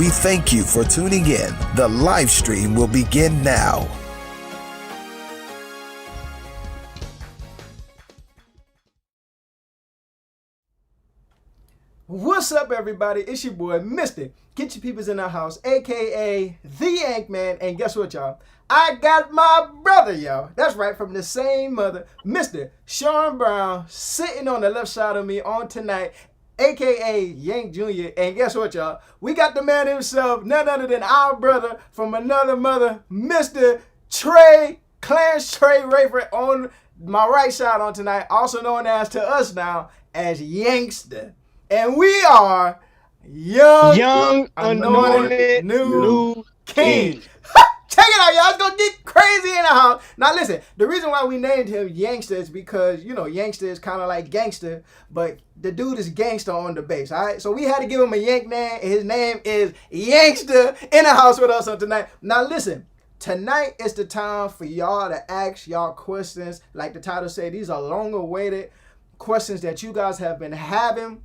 We thank you for tuning in. The live stream will begin now. What's up, everybody? It's your boy, Mr. Get Your Peoples in the House, aka the Yank Man. And guess what, y'all? I got my brother, y'all. That's right, from the same mother, Mr. Shawn Brown, sitting on the left side of me on tonight, aka Yank Jr. And guess what, y'all? We got the man himself, none other than our brother from another mother, Mr. Clarence Trey Rayford, on my right side on tonight, also known as to us now as Yankster. And we are young anointed new king. Check it out, y'all. It's going to get crazy in the house. Now, listen, the reason why we named him Yankster is because, you know, Yankster is kind of like gangster, but the dude is gangster on the base, all right? So we had to give him a Yank name, and his name is Yankster, in the house with us on tonight. Now, listen. Tonight is the time for y'all to ask y'all questions. Like the title said, these are long-awaited questions that you guys have been having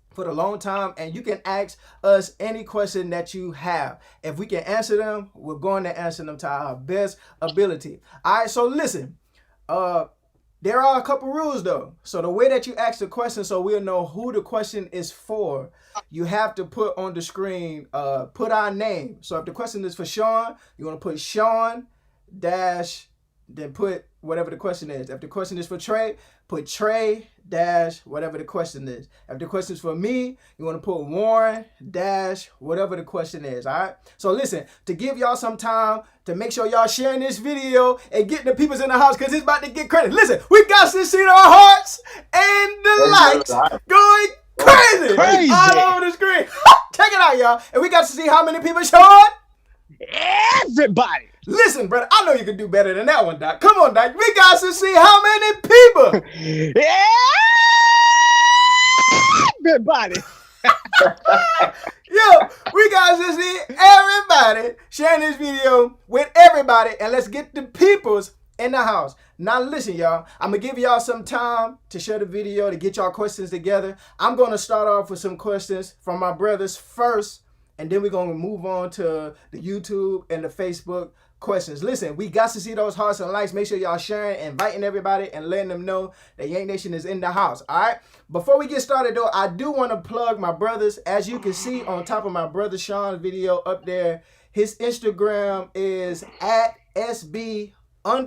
for a long time, and you can ask us any question that you have. If we can answer them, we're going to answer them to our best ability. All right, so listen, there are a couple rules though. So the way that you ask the question, so we'll know who the question is for, you have to put on the screen, put our name. So if the question is for Shawn, you want to put Shawn dash, then put whatever the question is. If the question is for Trey, put Trey dash whatever the question is. If the question is for me, you want to put Warren dash whatever the question is. All right. So listen, to give y'all some time to make sure y'all sharing this video and getting the peoples in the house, because it's about to get crazy. Listen, we got to see our hearts and the lights going crazy all over the screen. Check it out, y'all. And we got to see how many people showed up. Everybody. Listen, brother, I know you can do better than that one, Doc. Come on, Doc. We got to see how many people. Everybody. Yo, we got to see everybody sharing this video with everybody, and let's get the peoples in the house. Now, listen, y'all. I'm going to give y'all some time to share the video, to get y'all questions together. I'm going to start off with some questions from my brothers first, and then we're going to move on to the YouTube and the Facebook questions. Listen, we got to see those hearts and likes. Make sure y'all sharing, inviting everybody, and letting them know that Yank Nation is in the house. All right. Before we get started, though, I do want to plug my brothers. As you can see on top of my brother Shawn's video up there, his Instagram is at SB_trio. All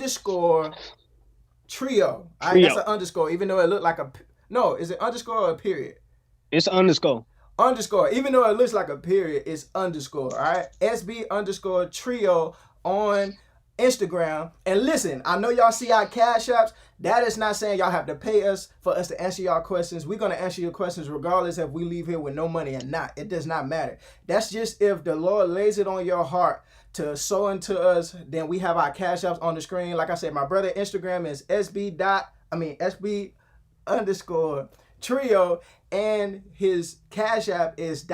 right, that's an underscore, even though it looked like a no. Is it underscore or a period? It's underscore. Even though it looks like a period, it's underscore. All right, SB_trio on Instagram. And listen, I know y'all see our cash apps. That is not saying y'all have to pay us for us to answer y'all questions. We're going to answer your questions regardless if we leave here with no money or not. It does not matter. That's just if the Lord lays it on your heart to sow into us, then we have our cash apps on the screen. Like I said, my brother Instagram is SB_trio, and his cash app is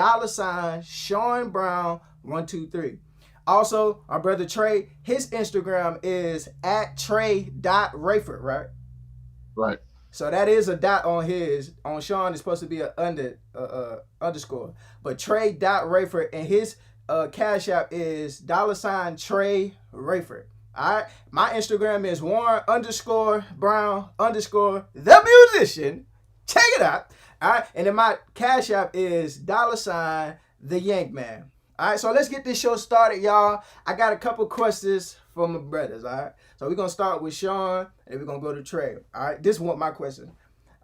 $Shawn Brown 123. Also, our brother Trey, his Instagram is at Trey.Rayford, right? Right. So that is a dot on his. On Shawn, it's supposed to be an underscore. But Trey.Rayford, and his cash app is $Trey Rayford. All right. My Instagram is Warren_Brown_the musician. Check it out. All right. And then my cash app is $the Yank Man. All right, so let's get this show started, y'all. I got a couple questions from my brothers, all right? So we're going to start with Shawn, and then we're going to go to Trey, all right? This is my question.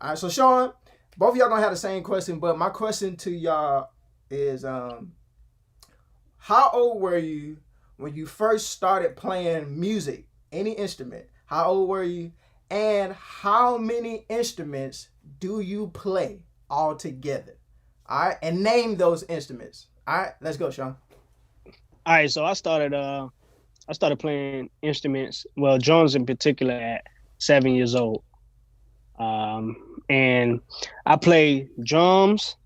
All right, so Shawn, both of y'all going to have the same question, but my question to y'all is, how old were you when you first started playing music, any instrument? How old were you, and how many instruments do you play all together? All right, and name those instruments. All right, let's go, Shawn. All right, so I started playing instruments, well, drums in particular, at 7 years old. And I play drums,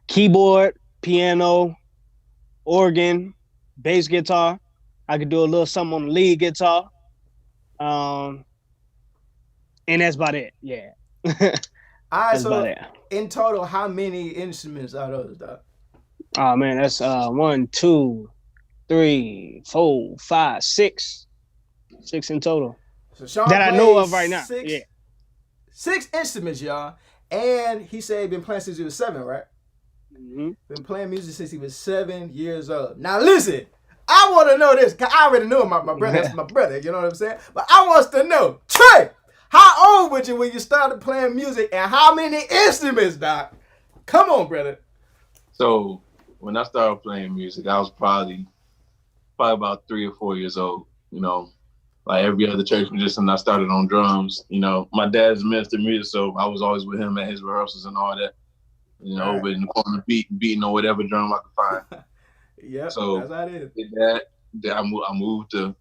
keyboard, piano, organ, bass guitar. I could do a little something on the lead guitar. And that's about it. Yeah. All right, so in total, how many instruments are those, Doc? Oh man, that's 1, 2, 3, 4, 5, 6, 6 in total So Shawn that I know plays of right now. Yeah. six instruments, y'all. And he said he been playing since he was 7, right? Mm-hmm. Been playing music since he was 7 years old. Now listen, I want to know this, because I already knew my brother. That's my brother, you know what I'm saying? But I want to know, Trey, how old were you when you started playing music, and how many instruments, Doc? Come on, brother. So when I started playing music, I was probably about 3 or 4 years old. Like every other church musician, I started on drums. My dad's a minister of music, so I was always with him at his rehearsals and all that. Right. Over in the corner, beating on whatever drum I could find. Yep, So that's how it is. did that. Then I moved to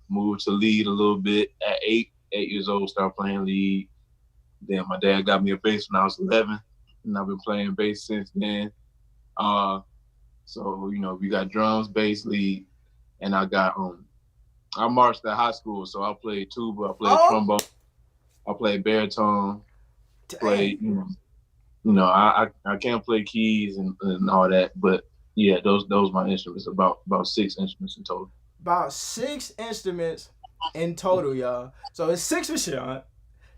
lead a little bit at 8 years old. Started playing lead. Then my dad got me a bass when I was 11, and I've been playing bass since then. So we got drums, bass, lead, and I marched at high school, so I played tuba, I played Oh, trombone, I played baritone, dang. played I can't play keys and all that, but yeah, those my instruments. About 6 instruments in total. About 6 instruments in total, y'all. So it's 6 for Shawn,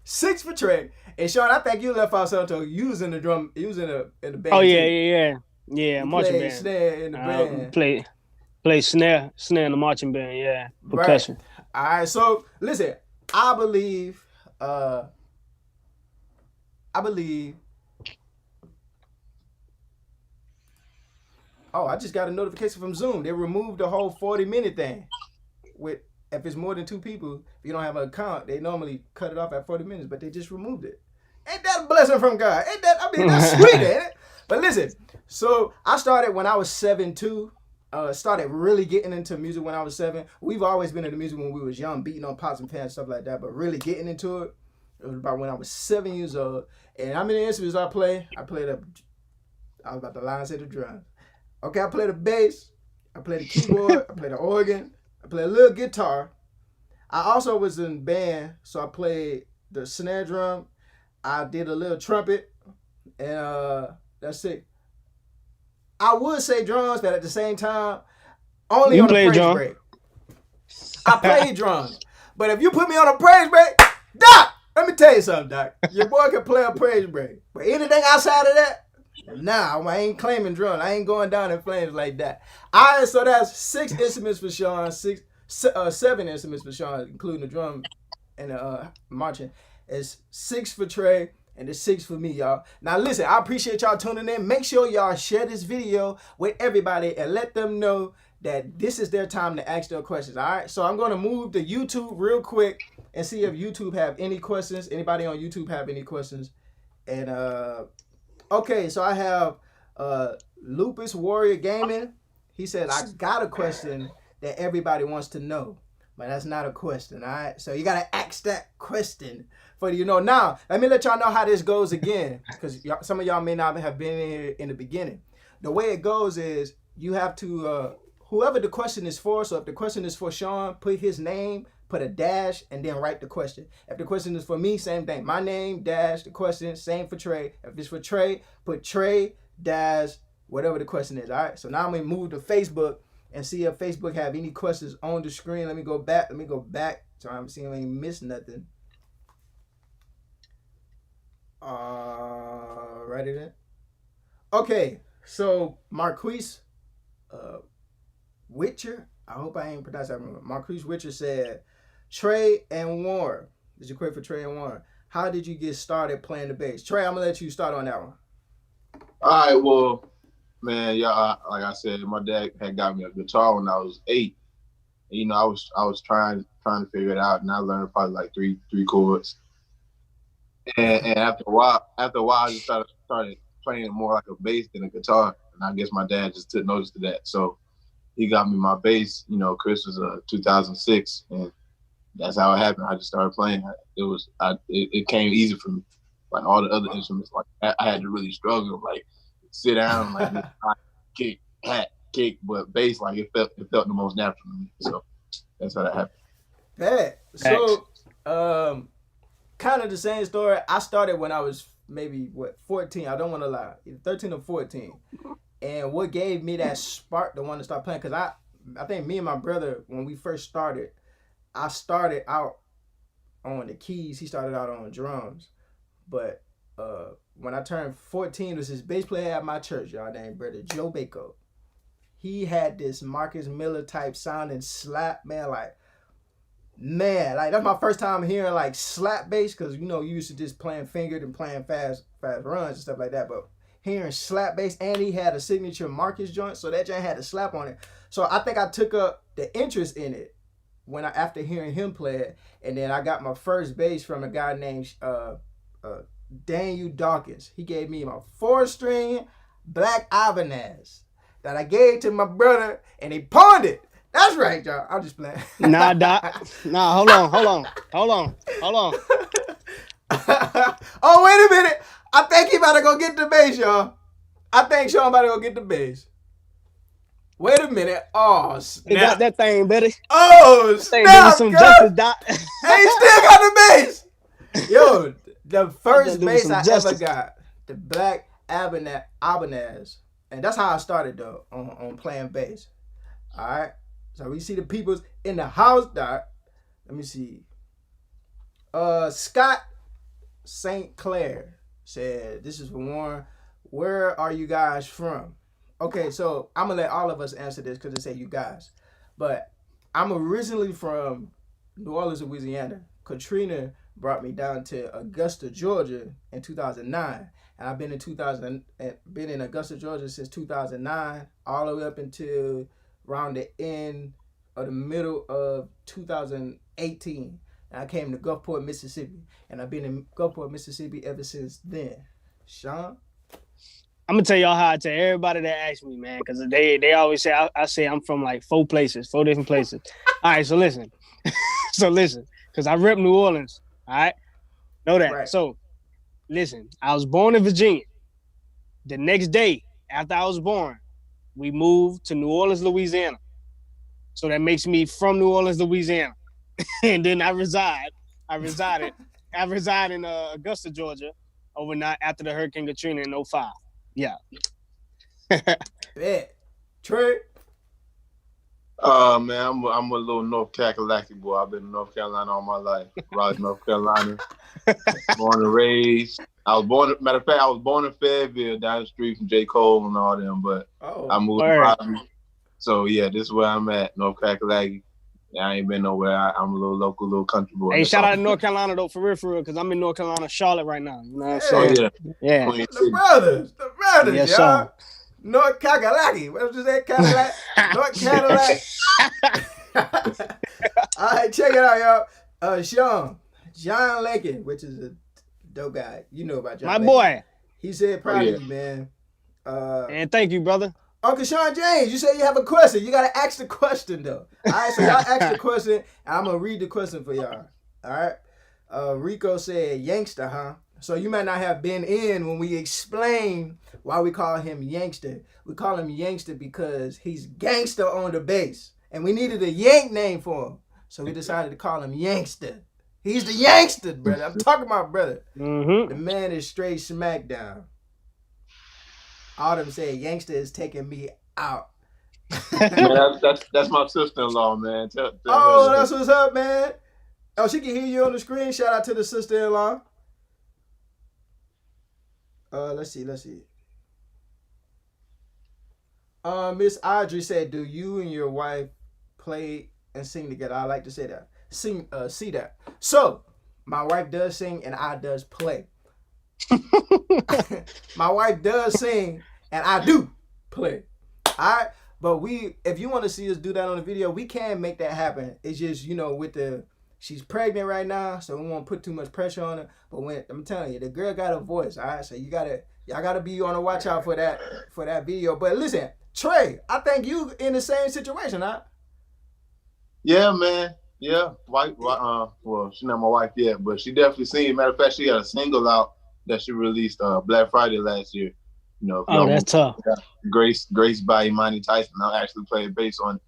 6 for Trey. And Shawn, I think you left out something to using the drum, using in the Oh band yeah, too. yeah, yeah, yeah. You Marching played band. snare in the band. Play snare in the marching band. Yeah, Right. percussion. All right. So listen, I believe, uh, I believe. Oh, I just got a notification from Zoom. They removed the whole 40-minute thing. With if it's more than 2 people, if you don't have an account, they normally cut it off at 40 minutes, but they just removed it. Ain't that a blessing from God? Ain't that? I mean, that's sweet, ain't it? But listen, so I started when I was 7 too. Started really getting into music when I was 7. We've always been into music when we was young, beating on pots and pans, stuff like that. But really getting into it, it was about when I was 7 years old. And how many instruments I play? I was about to lie and say the drums. Okay, I play the bass, I play the keyboard, I play the organ, I play a little guitar. I also was in band, so I played the snare drum. I did a little trumpet, and that's it. I would say drums, but at the same time, only You on a play praise drum. break. I played drums, but if you put me on a praise break, Doc, let me tell you something, Doc. Your boy can play a praise break, but anything outside of that, nah, I ain't claiming drums. I ain't going down in flames like that. All right, so that's 6 instruments for Shawn, 7 instruments for Shawn, including the drum and the marching. It's 6 for Trey, and it's 6 for me, y'all. Now listen, I appreciate y'all tuning in. Make sure y'all share this video with everybody and let them know that this is their time to ask their questions. All right, so I'm going to move to YouTube real quick and see if YouTube have any questions. Anybody on YouTube have any questions? And okay, so I have Lupus Warrior Gaming. He said, I got a question that everybody wants to know. But that's not a question, all right? So you got to ask that question for you know. Now, let me let y'all know how this goes again, because some of y'all may not have been in here in the beginning. The way it goes is you have to, whoever the question is for, so if the question is for Shawn, put his name, put a dash, and then write the question. If the question is for me, same thing. My name, dash, the question, same for Trey. If it's for Trey, put Trey, dash, whatever the question is, all right? So now I'm going to move to Facebook and see if Facebook have any questions on the screen. Let me go back. So I'm seeing if I missed nothing. Ready then? Okay, so Marquise Witcher, I hope I ain't pronounced that wrong. Marquise Witcher said, Trey and Warren. This is a question for Trey and Warren. How did you get started playing the bass? Trey, I'm going to let you start on that one. All right, well, man, yeah, like I said, my dad had got me a guitar when I was 8. And, I was trying to figure it out, and I learned probably like three chords. And after a while, I just started playing more like a bass than a guitar. And I guess my dad just took notice to that, so he got me my bass. Christmas 2006, and that's how it happened. I just started playing. It came easy for me. Like all the other instruments, like I had to really struggle, like sit down, like kick, hat, kick, but bass, like it felt the most natural to me. So that's how that happened. Bad. So, kind of the same story. I started when I was maybe 14. I don't want to lie, either 13 or 14. And what gave me that spark to want to start playing? Because I think me and my brother, when we first started, I started out on the keys. He started out on drums. But when I turned 14, was his bass player at my church, y'all, named Brother Joe Bako. He had this Marcus Miller type sounding slap, man, like that's my first time hearing like slap bass, because you used to just playing fingered and playing fast runs and stuff like that. But hearing slap bass, and he had a signature Marcus joint, so that joint had a slap on it. So I think I took up the interest in it after hearing him play it, and then I got my first bass from a guy named Daniel Dawkins. He gave me my 4-string Black Ibanez that I gave to my brother, and he pawned it. That's right, y'all. I'm just playing. Nah, Doc. Nah, hold on. Oh, wait a minute. I think he about to go get the bass, y'all. I think Shawn about to go get the bass. Wait a minute. Oh, snap. He got that thing, Betty. Oh, snap, doing some justice, Doc. Hey, he still got the bass. Yo, the first bass I ever got, the Black Ibanez. And that's how I started, though, on playing bass. All right? So we see the peoples in the house, Doc. Let me see. Scott St. Clair said, this is for Warren. Where are you guys from? Okay, so I'm going to let all of us answer this because they say you guys. But I'm originally from New Orleans, Louisiana. Katrina brought me down to Augusta, Georgia in 2009. And I've been in Augusta, Georgia since 2009, all the way up until around the end of the middle of 2018. And I came to Gulfport, Mississippi. And I've been in Gulfport, Mississippi ever since then. Shawn? I'm going to tell y'all how I tell everybody that asks me, man, because they always say, I say I'm from like 4 different places. All right, so listen. Because I rep New Orleans, all right? Know that. Right. So, listen, I was born in Virginia. The next day after I was born, we moved to New Orleans, Louisiana. So that makes me from New Orleans, Louisiana. And then I reside in Augusta, Georgia overnight after the Hurricane Katrina in 05. Yeah. Bet. Trey? Man, I'm a little North Carolina boy. I've been in North Carolina all my life. Raleigh, North Carolina. Born and raised. Matter of fact, I was born in Fayetteville, down the street from J. Cole and all them, but I moved to Raleigh. So yeah, this is where I'm at, North Carolina. I ain't been nowhere. I'm a little local, little country boy. Hey, shout out to North Carolina though, for real, because I'm in North Carolina, Charlotte right now. You know what I'm saying? Oh, yeah. The brothers, yes, y'all. sir. North Carolina. What was that? Cadillac? North Cadillac. All right, check it out, y'all. Shawn, John Lincoln, which is a dope guy. You know about John My Lincoln. boy. He said proud of you, man. And thank you, brother. Uncle Shawn James, you said you have a question. You got to ask the question, though. All right, so y'all ask the question, and I'm going to read the question for y'all. All right? Rico said, Yankster, huh? So you might not have been in when we explain why we call him Yankster. We call him Yankster because he's gangster on the bass. And we needed a Yank name for him. So we decided to call him Yankster. He's the Yankster, brother. I'm talking about brother. Mm-hmm. The man is straight smackdown. Autumn said, Yankster is taking me out. Man, that's my sister-in-law, man. Tell Oh, that's what's up, man. Oh, she can hear you on the screen. Shout out to the sister-in-law. Let's see. Miss Audrey said, do you and your wife play and sing together? I like to say that. See that. So, my wife does sing and I does play. My wife does sing and I do play. All right, but if you want to see us do that on the video, we can make that happen. It's just she's pregnant right now, so we won't put too much pressure on her. But I'm telling you, the girl got a voice. All right, so y'all gotta be on the watch out for that video. But listen, Trey, I think you in the same situation, huh? Yeah, man. Yeah, well, she's not my wife yet, but she definitely seen. Matter of fact, she got a single out that she released Black Friday last year. That's tough. Grace by Imani Tyson. I actually played bass on it.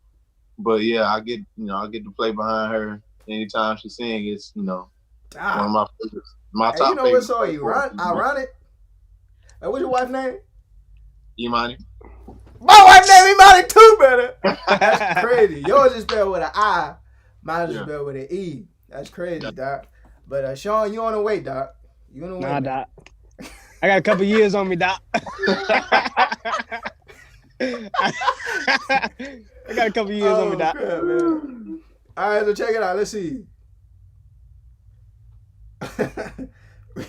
But yeah, I get to play behind her anytime she sings. It's one of my favorites. My top favorite. What's so ironic? What's your wife's name? Imani. My wife named me Monty too, better. That's crazy. Yours is spelled with an I. Mine is spelled with an E. That's crazy, Doc. But Shawn, you on the way, Doc. You on the way, Nah, man. Doc. I got a couple years on me, Doc. I got a couple years on me, Doc. Crap, man. All right, so check it out. Let's see.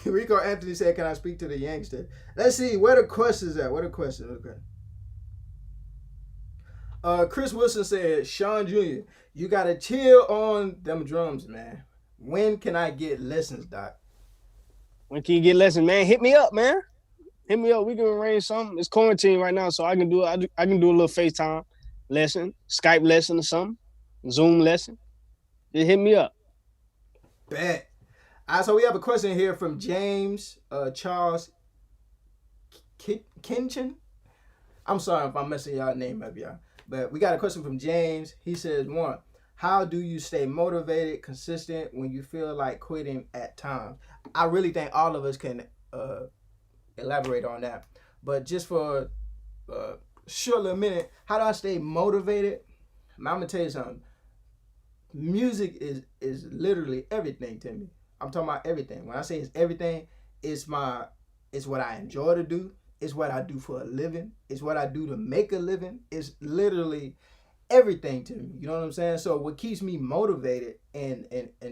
Rico Anthony said, "Can I speak to the youngster?" Let's see where the questions at. Where the questions? Okay. Chris Wilson said, "Shawn Jr., you gotta chill on them drums, man. When can I get lessons, Doc?" When can you get lessons, man? Hit me up, man. Hit me up. We can arrange something. It's quarantine right now, so I can do I can do a little FaceTime lesson, Skype lesson or something, Zoom lesson. Just hit me up. Bet. All right, so we have a question here from James Charles Kinchin. I'm sorry if I'm messing y'all name up, y'all. But we got a question from James. He says, one, how do you stay motivated, consistent when you feel like quitting at times? I really think all of us can elaborate on that. But just for a short little minute, how do I stay motivated? I'm going to tell you something. Music is literally everything to me. I'm talking about everything. When I say it's everything, it's what I enjoy to do. It's what I do for a living. It's what I do to make a living. It's literally everything to me. You know what I'm saying? So what keeps me motivated and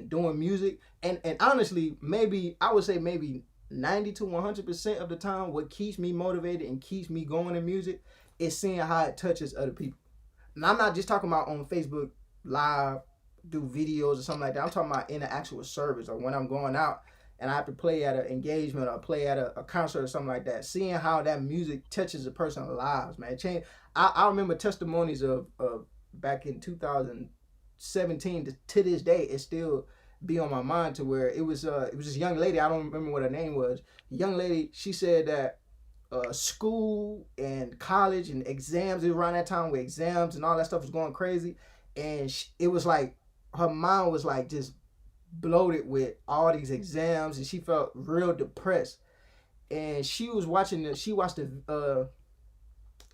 doing music, and honestly, maybe I would say maybe 90 to 100% of the time, what keeps me motivated and keeps me going in music is seeing how it touches other people. And I'm not just talking about on Facebook Live, do videos or something like that. I'm talking about in the actual service, or when I'm going out and I have to play at an engagement or play at a concert or something like that. Seeing how that music touches a person's lives, man. I remember testimonies of back in 2017 to this day. It still be on my mind to where it was this young lady. I don't remember what her name was. Young lady. She said that school and college and exams, it was around that time where exams and all that stuff was going crazy, and it was like her mind was like just bloated with all these exams, and she felt real depressed. And she was watching she watched the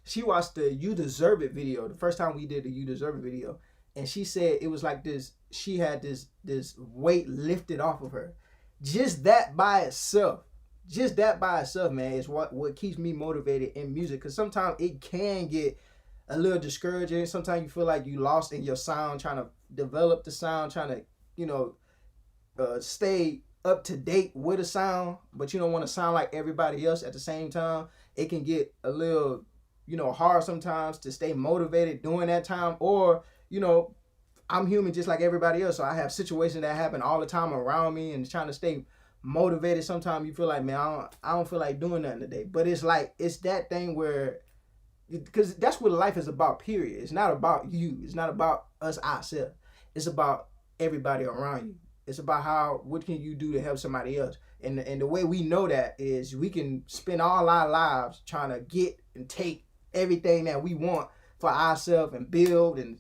You Deserve It video, the first time we did the You Deserve It video, and she said it was like this, she had this weight lifted off of her. Just that by itself, man, is what keeps me motivated in music. Because sometimes it can get a little discouraging. Sometimes you feel like you lost in your sound, trying to develop the sound, trying to, stay up to date with a sound, but you don't want to sound like everybody else at the same time. It can get a little, hard sometimes to stay motivated during that time. Or, I'm human just like everybody else, so I have situations that happen all the time around me, and trying to stay motivated. Sometimes you feel like, man, I don't feel like doing nothing today. But it's like, it's that thing where, because that's what life is about, period. It's not about you. It's not about us ourselves. It's about everybody around you. It's about what can you do to help somebody else. And the way we know that is we can spend all our lives trying to get and take everything that we want for ourselves and build and,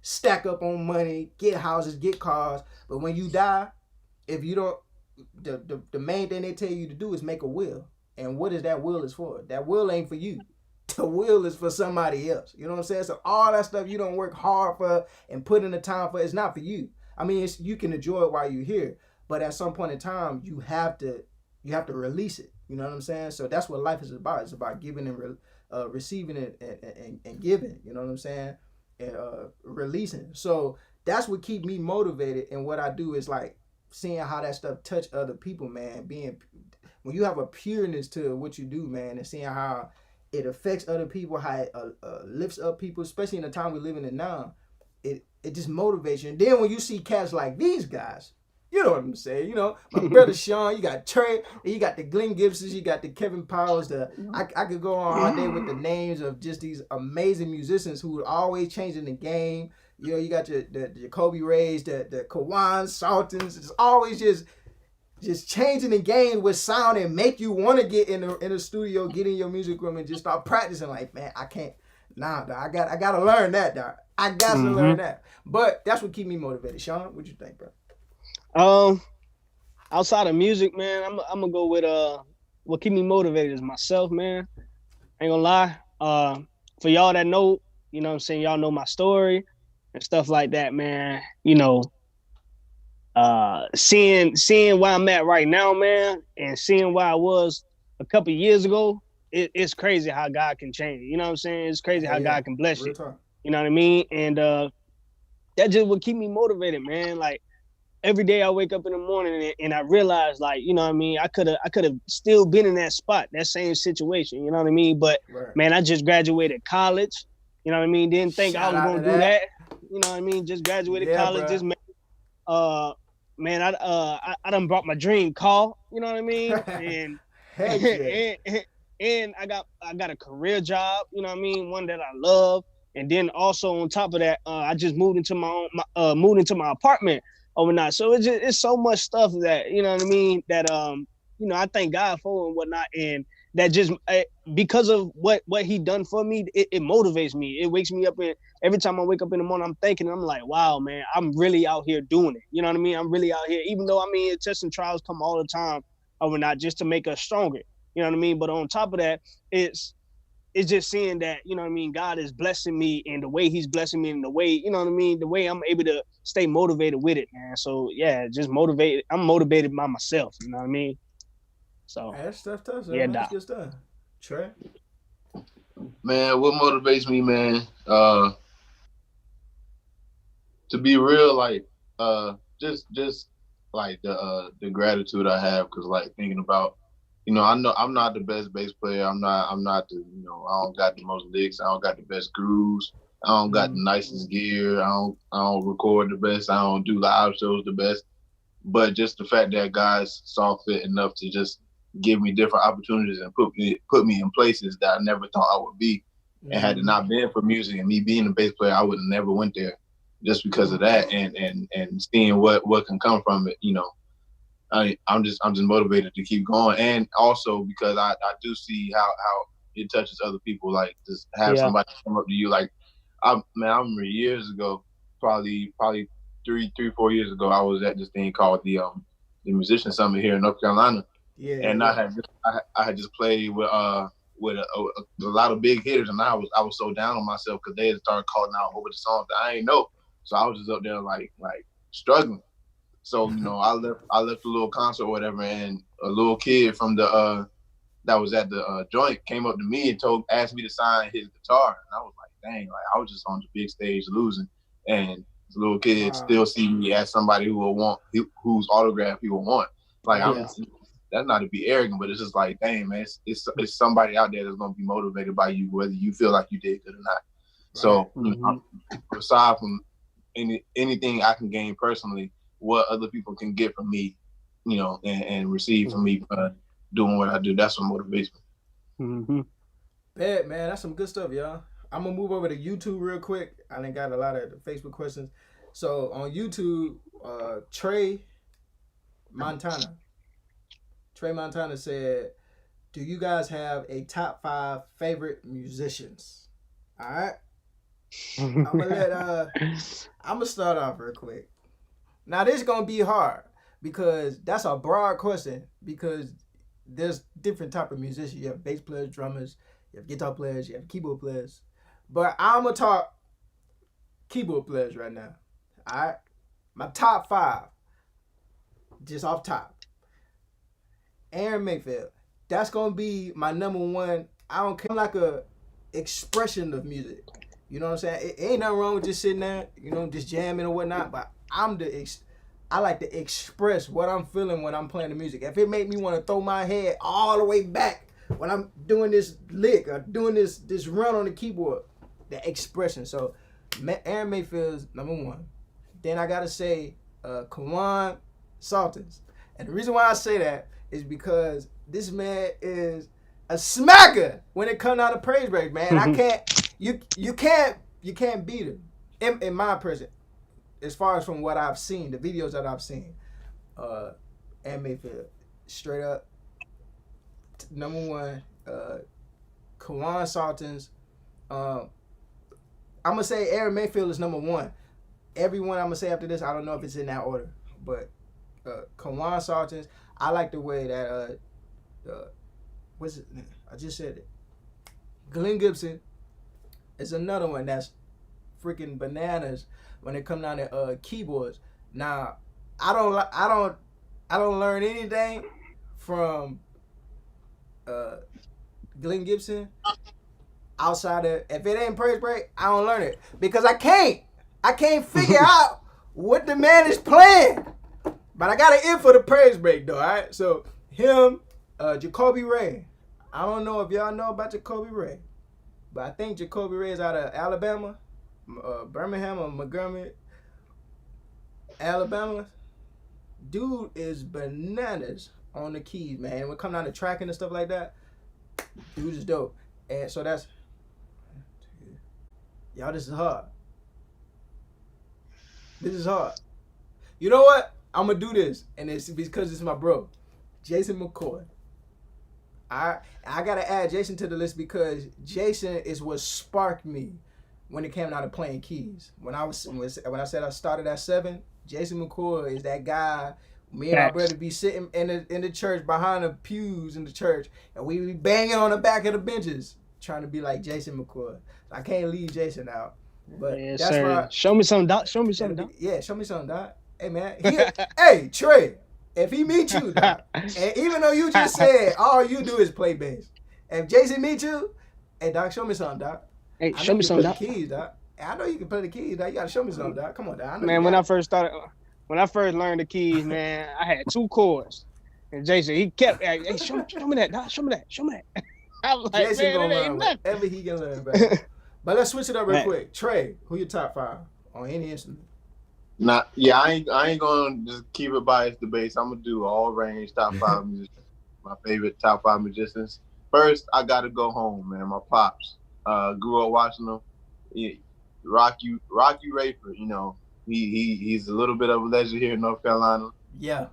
stack up on money, get houses, get cars. But when you die, if you don't, the main thing they tell you to do is make a will. And what is that will is for? That will ain't for you. The will is for somebody else. You know what I'm saying? So all that stuff you don't work hard for and put in the time for, it's not for you. I mean, you can enjoy it while you're here, but at some point in time, you have to release it. You know what I'm saying? So that's what life is about. It's about giving and receiving it and giving. You know what I'm saying? And releasing. So that's what keeps me motivated. And what I do is like seeing how that stuff touch other people, man. When you have a pureness to what you do, man, and seeing how it affects other people, how it lifts up people, especially in the time we're living in now, it just motivates you. And then when you see cats like these guys, you know what I'm saying? My brother Shawn, you got Trey, you got the Glenn Gibsons, you got the Kevin Powers. I could go on all day with the names of just these amazing musicians who are always changing the game. You got the Jacoby Rays, the Kawan Sultans. It's always just changing the game with sound and make you want to get in the studio, get in your music room and just start practicing. Like, man, I can't. Nah, dog, I gotta learn that, dog. I got to learn that. But that's what keep me motivated. Shawn, what you think, bro? Outside of music, man, I'm gonna go with what keep me motivated is myself, man. ain't gonna lie. For y'all that know, you know what I'm saying, y'all know my story and stuff like that, man. You know, seeing where I'm at right now, man, and seeing where I was a couple years ago, it's crazy how God can change. You know what I'm saying? It's crazy Hell how yeah. God can bless Real you. talk. You know what I mean? And that just would keep me motivated, man. Like every day I wake up in the morning and I realize, like, you know what I mean, I could have still been in that spot, that same situation, you know what I mean? But Right. man, I just graduated college, you know what I mean? Didn't think I Shout was out to gonna do that. that, you know what I mean? Just graduated Yeah, college, bro. just uh man, I done brought my dream car, you know what I mean? And Heck yeah. and I got a career job, you know what I mean, one that I love. And then also on top of that, I just moved into my apartment overnight. So it's so much stuff that, you know what I mean, that I thank God for and whatnot. And that just because of what he done for me, it motivates me. It wakes me up, and every time I wake up in the morning, I'm thinking, I'm like, wow, man, I'm really out here doing it. You know what I mean? I'm really out here, even though I mean, tests and trials come all the time overnight just to make us stronger. You know what I mean? But on top of that, it's just seeing that, you know what I mean, God is blessing me, and the way he's blessing me, and the way, you know what I mean, the way I'm able to stay motivated with it, man. So yeah, just motivated. I'm motivated by myself, you know what I mean? So Hey, that stuff tough, yeah, man. That's Doc. good stuff. Trey? Man, what motivates me, man? To be real, like just like the gratitude I have, because like thinking about, I know I'm not the best bass player. I'm not the, I don't got the most licks. I don't got the best grooves. I don't got the nicest gear. I don't record the best. I don't do live shows the best. But just the fact that guys saw fit enough to just give me different opportunities and put me in places that I never thought I would be. And had it not been for music and me being a bass player, I would have never went there, just because of that, and seeing what can come from it. I'm just motivated to keep going, and also because I do see how it touches other people. Like, just have Yeah. somebody come up to you. Like, I remember years ago, probably 4 years ago, I was at this thing called the Musician Summit here in North Carolina, and Yeah. I had just played with a lot of big hitters, and I was so down on myself because they had started calling out over the songs that I ain't know. So I was just up there like struggling. So I left a little concert or whatever, and a little kid from the that was at the joint came up to me and asked me to sign his guitar, and I was like, dang, like I was just on the big stage losing, and the little kid Wow. still see me as somebody whose autograph he will want. Like, Right. that's not to be arrogant, but it's just like, dang, man, it's somebody out there that's gonna be motivated by you, whether you feel like you did good or not. So aside from anything I can gain personally, what other people can get from me, and receive from me doing what I do, that's what motivates me. Bad, man. That's some good stuff, y'all. I'm gonna move over to YouTube real quick. I done got a lot of Facebook questions. So on YouTube, Trey Montana. Trey Montana said, "Do you guys have a top 5 favorite musicians?" All right. I'm gonna start off real quick. Now this is gonna be hard because that's a broad question, because there's different type of musicians. You have bass players, drummers, you have guitar players, you have keyboard players. But I'm gonna talk keyboard players right now. Alright? My top 5, just off top. Aaron Mayfield. That's gonna be my number one. I don't care, like a expression of music. You know what I'm saying? It ain't nothing wrong with just sitting there, just jamming or whatnot, but I like to express what I'm feeling when I'm playing the music. If it make me want to throw my head all the way back when I'm doing this lick or doing this run on the keyboard, the expression. So Aaron Mayfield's number one. Then I gotta say Kawan Saltons. And the reason why I say that is because this man is a smacker when it comes out of praise break, man. I can't you can't beat him in my person. As far as from what I've seen, the videos that I've seen, and Mayfield, straight up, number one, Kawan Saltons. I'm gonna say Aaron Mayfield is number one. Everyone I'm gonna say after this, I don't know if it's in that order, but Kawan Saltons, I like the way that what's it? I just said it. Glenn Gibson is another one that's freaking bananas when it comes down to keyboards. Now, I don't learn anything from uh, Glenn Gibson outside of if it ain't praise break, I don't learn it because I can't figure out what the man is playing. But I got an ear for the praise break though. All right, so him, Jacoby Ray. I don't know if y'all know about Jacoby Ray, but I think Jacoby Ray is out of Alabama, Birmingham or Montgomery, Alabama. Dude is bananas on the keys, man. When it come down to tracking and stuff like that, dude is dope. And so that's y'all. This is hard. This is hard. You know what? I'm gonna do this, and it's because it's my bro, Jason McCoy. I gotta add Jason to the list because Jason is what sparked me when it came down to playing keys. When I said I started at 7, Jason McCoy is that guy. Me and my brother be sitting in the church behind the pews in the church, and we be banging on the back of the benches trying to be like Jason McCoy. I can't leave Jason out. But Yes, that's sir. why. Show me something, Doc. Show me something, Doc. Yeah, show me something, Doc. Hey man, hey Trey, if he meet you, Doc, and even though you just said all you do is play bass, if Jason meet you, hey Doc, show me something, Doc. Hey, I show know me you something, can Doc. play the keys, Doc. I know you can play the keys, Doc. You gotta show me something, Doc. Come on, Doc. I know Man, you when got I it. first learned the keys, man, I had 2 chords, and Jason he kept, hey, show me that, Doc. Show me that. I was like, Jason man, gonna it ain't learn nothing. whatever he can learn, bro. But let's switch it up real quick. Trey, who your top 5 on any instrument? I ain't gonna just keep it biased the bass. I'm gonna do all range top 5 musicians. My favorite top 5 musicians. First, I gotta go home, man. My pops. Grew up watching them. Rocky Rayford, you know, he's a little bit of a legend here in North Carolina. Yeah.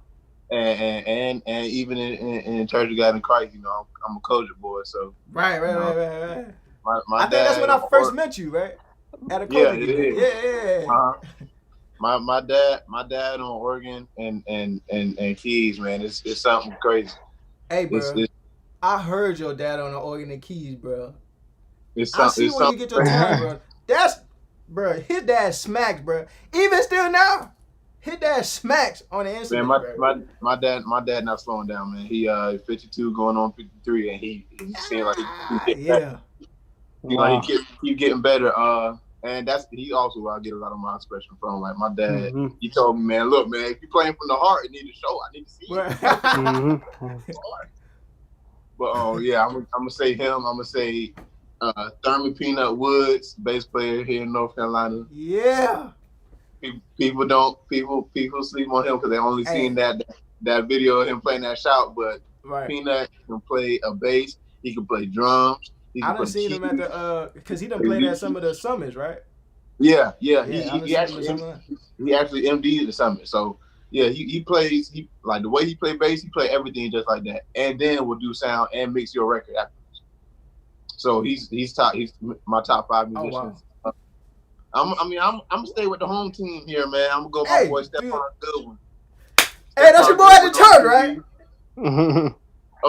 And even in Church of God in Christ, you know, I'm a Culture boy, so Right. My I think dad, that's when I first met you, right? At a Culture gig. Yeah. My dad on organ and keys, man. It's something crazy. Hey, bro. I heard your dad on the organ and keys, bro. It's I see where you get your talent, bro. Bro, his dad smacks, bro. Even still now, his dad smacks on the instrument, man, my dad not slowing down, man. He 52 going on 53, and he seems like he getting better. You know, he keep getting better. And he also where I get a lot of my expression from. Like my dad, he told me, man, look, man, if you're playing from the heart, it need to show. I need to see you. But yeah, I'm gonna say him. I'm gonna say Thurman Peanut Woods, bass player here in North Carolina. Yeah. People sleep on him because they only seen that video of him playing that shout. But Peanut can play a bass. He can play drums. I done seen him at the because he done played at some of the summits, right? Yeah. He actually MD'd the summit. So yeah, he plays like the way he play bass, he play everything just like that, and then will do sound and mix your record afterwards. So he's my top 5 musicians. Oh, wow. I'm gonna stay with the home team here, man. I'm gonna go my boy Stephon Goodwin. Hey, that's your boy at the church, right?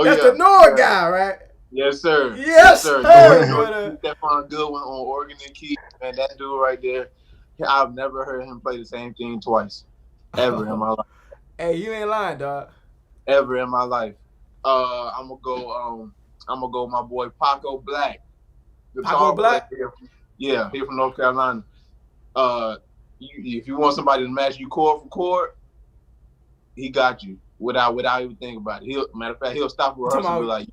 That's the Nord guy, right? Yes, sir. Yes, sir. Stephon Goodwin on organ and keys, man. That dude right there. I've never heard him play the same thing twice, ever in my life. Hey, you ain't lying, dog. Ever in my life. I'm gonna go. My boy Paco Black. Paco Black. Here from North Carolina. If you want somebody to match you chord for chord, he got you without even thinking about it. Matter of fact, he'll stop rehearsal and be like,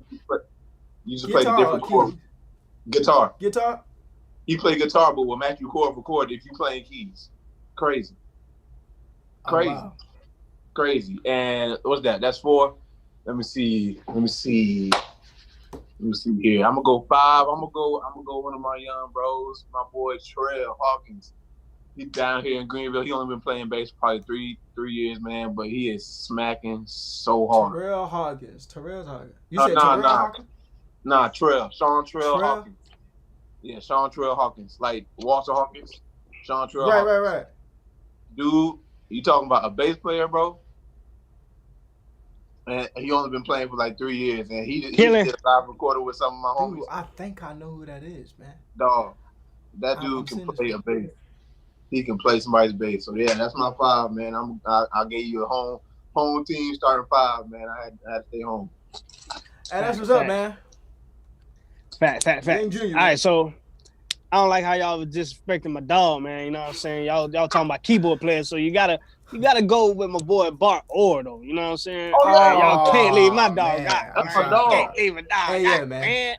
"You just play the different chord." Guitar. He play guitar, but will match you chord for chord if you playing keys. Crazy. Oh, wow. Crazy. And what's that? That's 4. Let me see here. I'm gonna go 5. I'm gonna go one of my young bros, my boy Terrell Hawkins. He's down here in Greenville. He only been playing bass for probably 3 years, man, but he is smacking so hard. Terrell Hawkins. You said Terrell Hawkins? Nah, Shawn Hawkins. Yeah, Shawn Hawkins. Like Walter Hawkins. Shawn Hawkins. Right. Dude, you talking about a bass player, bro? And he only been playing for like 3 years, and he Killing. did a live recorder with some of my homies. Dude, I think I know who that is, man. Dog, that dude can play a bass. He can play somebody's bass. So yeah, that's my 5, man. I gave you a home team starting 5, man. I had to stay home. Hey, that's what's up, man. Fact. All right, so I don't like how y'all was disrespecting my dog, man. You know what I'm saying? Y'all talking about keyboard players, so you gotta go with my boy Bart Orr, though. You know what I'm saying? Oh, yeah. Y'all can't leave my dog. That's my dog. Can't leave a dog. Hey, yeah, man.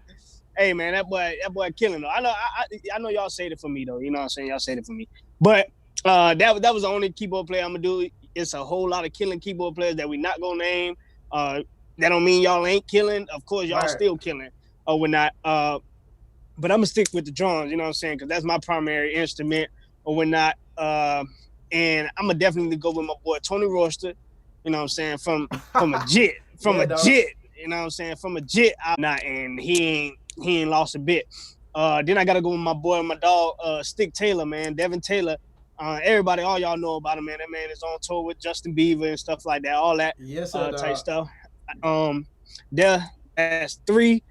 Hey, man, that boy killing though. I know y'all said it for me though. You know what I'm saying? Y'all said it for me. But that was the only keyboard player I'm gonna do. It's a whole lot of killing keyboard players that we not gonna name. That don't mean y'all ain't killing. Of course, y'all still killing. Or we're not. But I'm gonna stick with the drums. You know what I'm saying? Because that's my primary instrument. Or we're not. And I'm gonna definitely go with my boy Tony Royster. You know what I'm saying? From a jit. Jit. You know what I'm saying? From a jit. And he ain't lost a bit. Then I gotta go with my boy, my dog, Stick Taylor, man, Devin Taylor. Everybody, all y'all know about him, man. That man is on tour with Justin Bieber and stuff like that, all that type stuff. That's 3.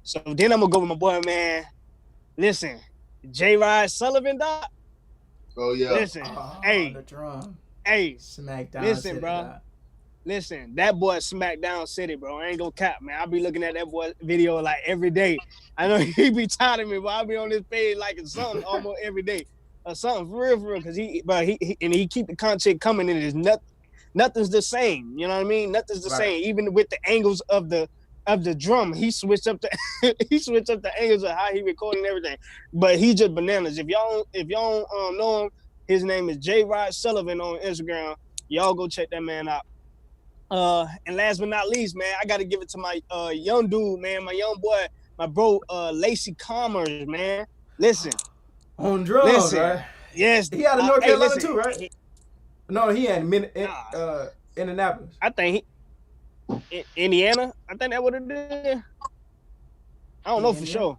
So then I'm gonna go with my boy, man. Listen, J. Rod Sullivan, dog. Oh yeah. Listen, the drum. Hey, Smackdown. Listen, bro. Dog. Listen, that boy Smackdown City, bro. I ain't gonna cap, man. I be looking at that boy video like every day. I know he be tired of me, but I be on his page like it's something almost every day. Something for real, because he keep the content coming, and it's nothing's the same. You know what I mean? Nothing's the same. Even with the angles of the drum, he switched up the angles of how he recording and everything. But he just bananas. If y'all don't know him, his name is J. Rod Sullivan on Instagram. Y'all go check that man out. And last but not least, man, I got to give it to my young dude, man, my young boy, my bro, Lacey Commerce, man. Listen. On drums, right? Yes. He had a North Carolina too, right? No, he had Indianapolis. I think Indiana. I think that's what it is. I don't know for sure.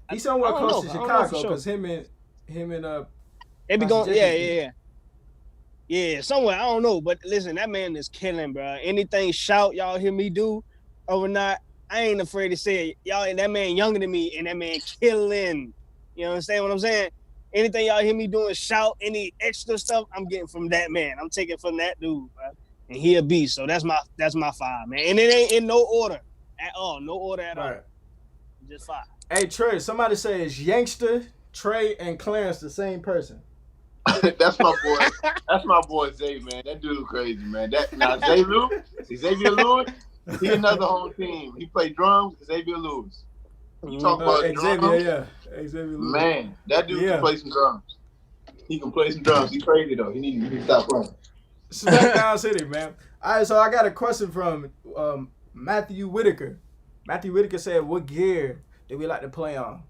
He's somewhere close to Chicago because him and they be going, yeah, somewhere. I don't know, but listen, that man is killing, bro. Anything shout y'all hear me do overnight, I ain't afraid to say it. Y'all, that man younger than me, and that man killing. You understand what I'm saying? Anything y'all hear me doing, shout, any extra stuff, I'm getting from that man. I'm taking from that dude, bro. And he a beast. So that's my 5, man. And it ain't in no order at all. No order at all. Just 5. Hey, Trey, somebody says Yankster, Trey, and Clarence the same person. That's my boy. That's my boy Zay, man. That dude crazy, man. Xavier Lewis, he another whole team. He played drums, Xavier Lewis. You talk about Xavier, Xavier Lewis. Man, that dude can play some drums. He can play some drums. He's crazy though. He need to stop playing. Smackdown City, man. All right, so I got a question from Matthew Whitaker. Matthew Whitaker said, "What gear do we like to play on?"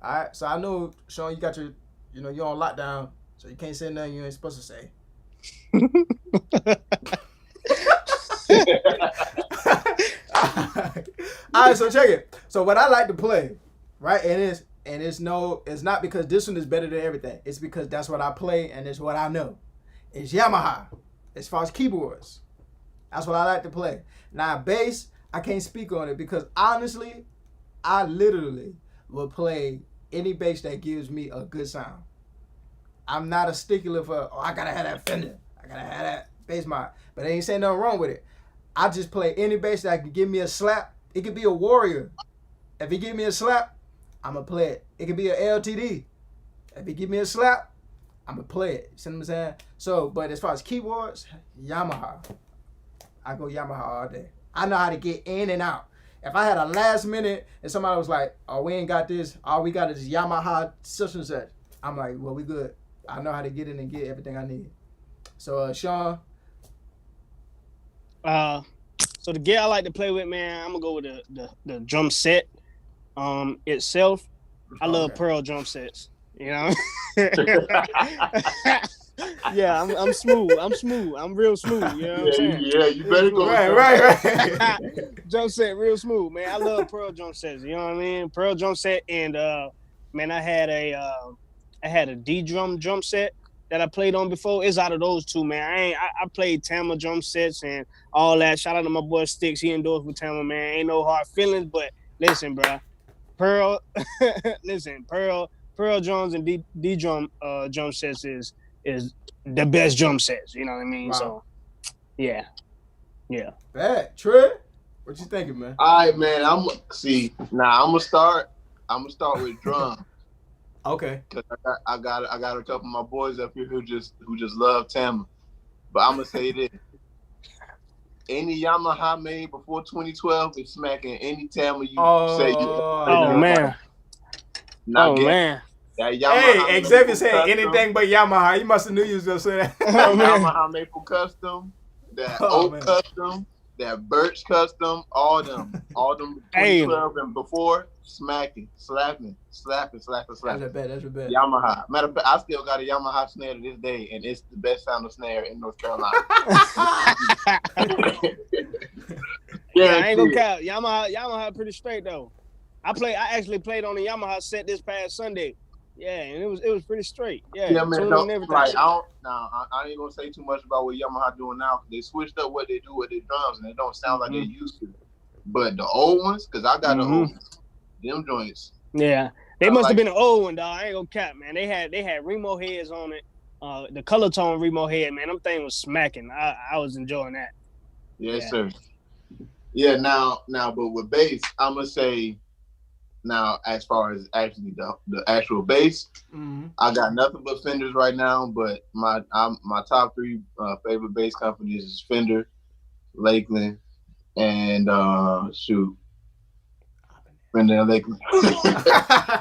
All right, so I know, Shawn, you got your, you're on lockdown, so you can't say nothing you ain't supposed to say. All right, so check it. So what I like to play, right, it's not because this one is better than everything. It's because that's what I play and it's what I know. It's Yamaha. As far as keyboards, that's what I like to play. Now bass, I can't speak on it because honestly, I literally will play any bass that gives me a good sound. I'm not a stickler for, I gotta have that Fender, I gotta have that bass mod, but I ain't saying nothing wrong with it. I just play any bass that can give me a slap. It could be a Warrior. If he give me a slap, I'ma play it. It could be a LTD. If he give me a slap, I'ma play it. You see what I'm saying? So, but as far as keyboards, Yamaha. I go Yamaha all day. I know how to get in and out. If I had a last minute and somebody was like, "Oh, we ain't got this. All we got is Yamaha such and such," I'm like, "Well, we good. I know how to get in and get everything I need." So, Shawn. So the gear I like to play with, man, I'm gonna go with the drum set itself. I love Pearl drum sets. You know. Yeah, I'm smooth. I'm real smooth. You know what I'm saying? Yeah, you better go. Right. Drum set, real smooth, man. I love Pearl drum sets. You know what I mean? Pearl drum set, and man, I had a D drum set. that I played on before is out of those two, man. I played Tama drum sets and all that. Shout out to my boy Sticks. He endorsed with Tama, man. Ain't no hard feelings, but listen, bro. Pearl, listen, Pearl drums and D drum drum sets is the best drum sets. You know what I mean? Wow. So, yeah. Bad. Trey, what you thinking, man? All right, man. I'm gonna start with drums. Okay. Cause I got a couple of my boys up here who just love Tama, but I'm gonna say this: any Yamaha made before 2012 is smacking any Tama you say. Man. Man. That Yamaha Hey, Xavier said anything but Yamaha. He must have knew you was gonna say that. Yamaha Maple Custom, that Oak man. Custom, that Birch Custom, all them 2012 and before, smacking, slapping. That's a bad. Yamaha. Matter of fact, I still got a Yamaha snare to this day, and it's the best sounding snare in North Carolina. Yeah, I ain't gonna count. Yamaha pretty straight though. I actually played on the Yamaha set this past Sunday. Yeah, and it was pretty straight. Yeah, man. I ain't gonna say too much about what Yamaha doing now. They switched up what they do with their drums, and they don't sound like they used to. But the old ones, because I got the old ones, them joints. Yeah, they must have been an old one, dog. I ain't gonna cap, man. They had Remo heads on it. The color tone Remo head, man. Them thing was smacking. I was enjoying that. Yes, sir. Yeah, now, but with bass, I'm gonna say. Now, as far as actually the actual bass, I got nothing but Fenders right now. But my top three favorite bass companies is Fender, Lakeland, and Fender and Lakeland.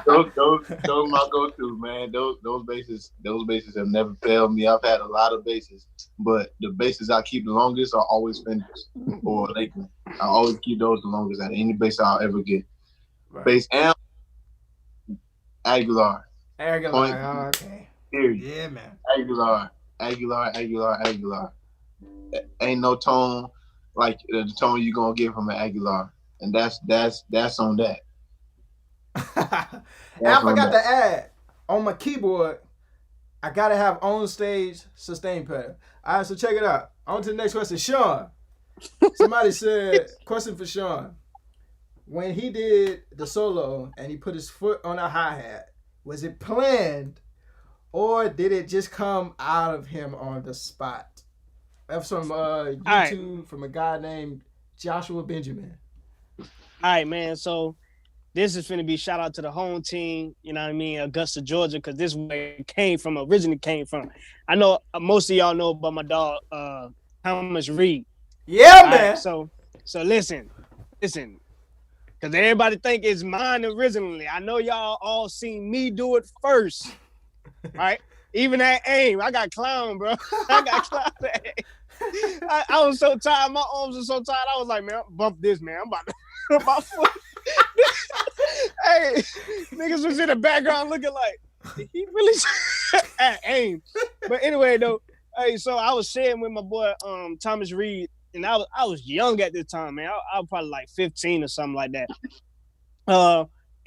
those my go-to, man. Those basses have never failed me. I've had a lot of basses, but the basses I keep the longest are always Fenders or Lakeland. I always keep those the longest out of any bass I'll ever get. Right. Bass amp, Aguilar. Okay. Period. Yeah, man. Aguilar. Ain't no tone like the tone you're gonna get from an Aguilar, and that's on that. And I forgot to add on my keyboard, I gotta have on stage sustain pedal. All right, so check it out. On to the next question, Shawn. Somebody said, question for Shawn. When he did the solo and he put his foot on a hi-hat, was it planned or did it just come out of him on the spot? That's from YouTube from a guy named Joshua Benjamin. All right, man. So this is finna be shout out to the home team, you know what I mean, Augusta, Georgia, because this is where it originally came from. I know most of y'all know about my dog, Thomas Reed. Yeah, man. Right, so listen. Because everybody think it's mine originally. I know y'all all seen me do it first. All right? Even at AIM, I got clown, bro. I was so tired. My arms were so tired. I was like, man, bump this, man. I'm about to put my foot. Hey, niggas was in the background looking like, did he really at AIM? But anyway, though, hey, so I was sharing with my boy Thomas Reed. And I was young at this time, man. I was probably like 15 or something like that.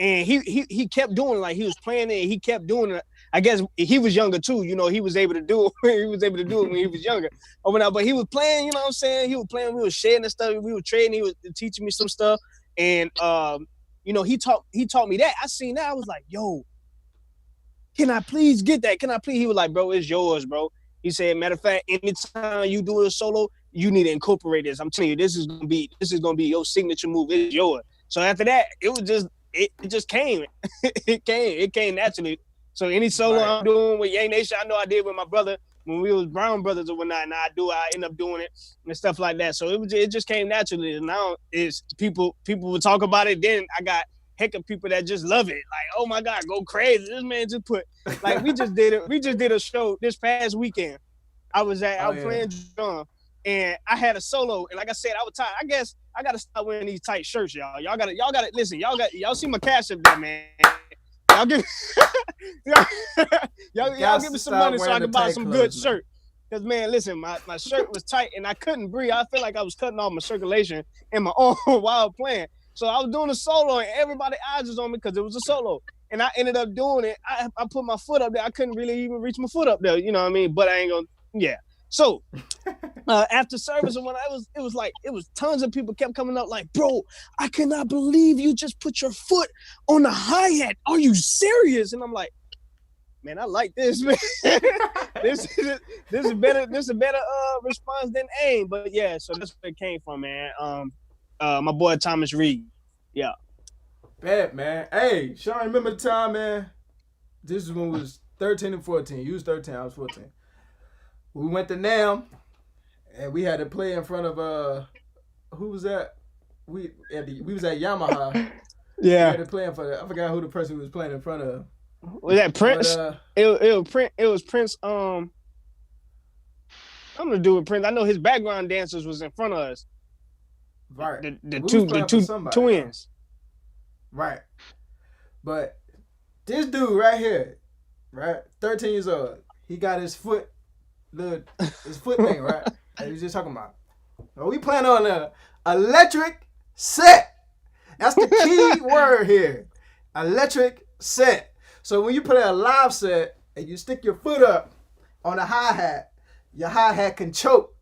And he kept doing it, like he was playing it. He kept doing it. I guess he was younger too. You know, he was able to do it. He was able to do it when he was younger. But he was playing. You know what I'm saying? He was playing. We were sharing and stuff. We were trading. He was teaching me some stuff. And you know, he taught me that. I seen that. I was like, yo, can I please get that? Can I please? He was like, bro, it's yours, bro. He said, matter of fact, anytime you do a solo, you need to incorporate this. I'm telling you, this is gonna be your signature move. It's yours. So after that, it just came. it came naturally. So any solo I'm doing with Y.A.N.K Nation, I know I did with my brother when we was Brown Brothers or whatnot. And I end up doing it and stuff like that. So it just came naturally. And now it's people will talk about it. Then I got heck of people that just love it. Like, oh my God, go crazy. This man just put like we just did it. We just did a show this past weekend. I was playing drum. And I had a solo, and like I said, I was tired. I guess I gotta stop wearing these tight shirts, y'all. Y'all gotta listen. Y'all see my cash up there, man. Y'all give y'all give me some money so I can buy some good shirt. Cause man, listen, my shirt was tight and I couldn't breathe. I feel like I was cutting off my circulation in my arm while playing. So I was doing a solo, and everybody eyes was on me because it was a solo. and I ended up doing it. I put my foot up there. I couldn't really even reach my foot up there. You know what I mean? But I ain't gonna. Yeah. So after service and when it was tons of people kept coming up like, bro, I cannot believe you just put your foot on the hi-hat. Are you serious? And I'm like, man, I like this, man. this is better response than aim. But yeah, so that's where it came from, man. My boy Thomas Reed. Yeah. Bad, man. Hey, Shawn, remember the time, man? This is when we was 13 and 14. You was 13, I was 14. We went to NAM, and we had to play in front of who was that? We was at Yamaha. Yeah. We had to play in front of, I forgot who the person was playing in front of. Was that Prince? But, it was Prince. I'm gonna do with Prince. I know his background dancers was in front of us. Right. The two twins. Right. But this dude right here, right, 13 years old, he got his foot thing, right? That he was just talking about. So we playing on an electric set. That's the key word here. Electric set. So when you play a live set and you stick your foot up on the hi-hat, your hi-hat can choke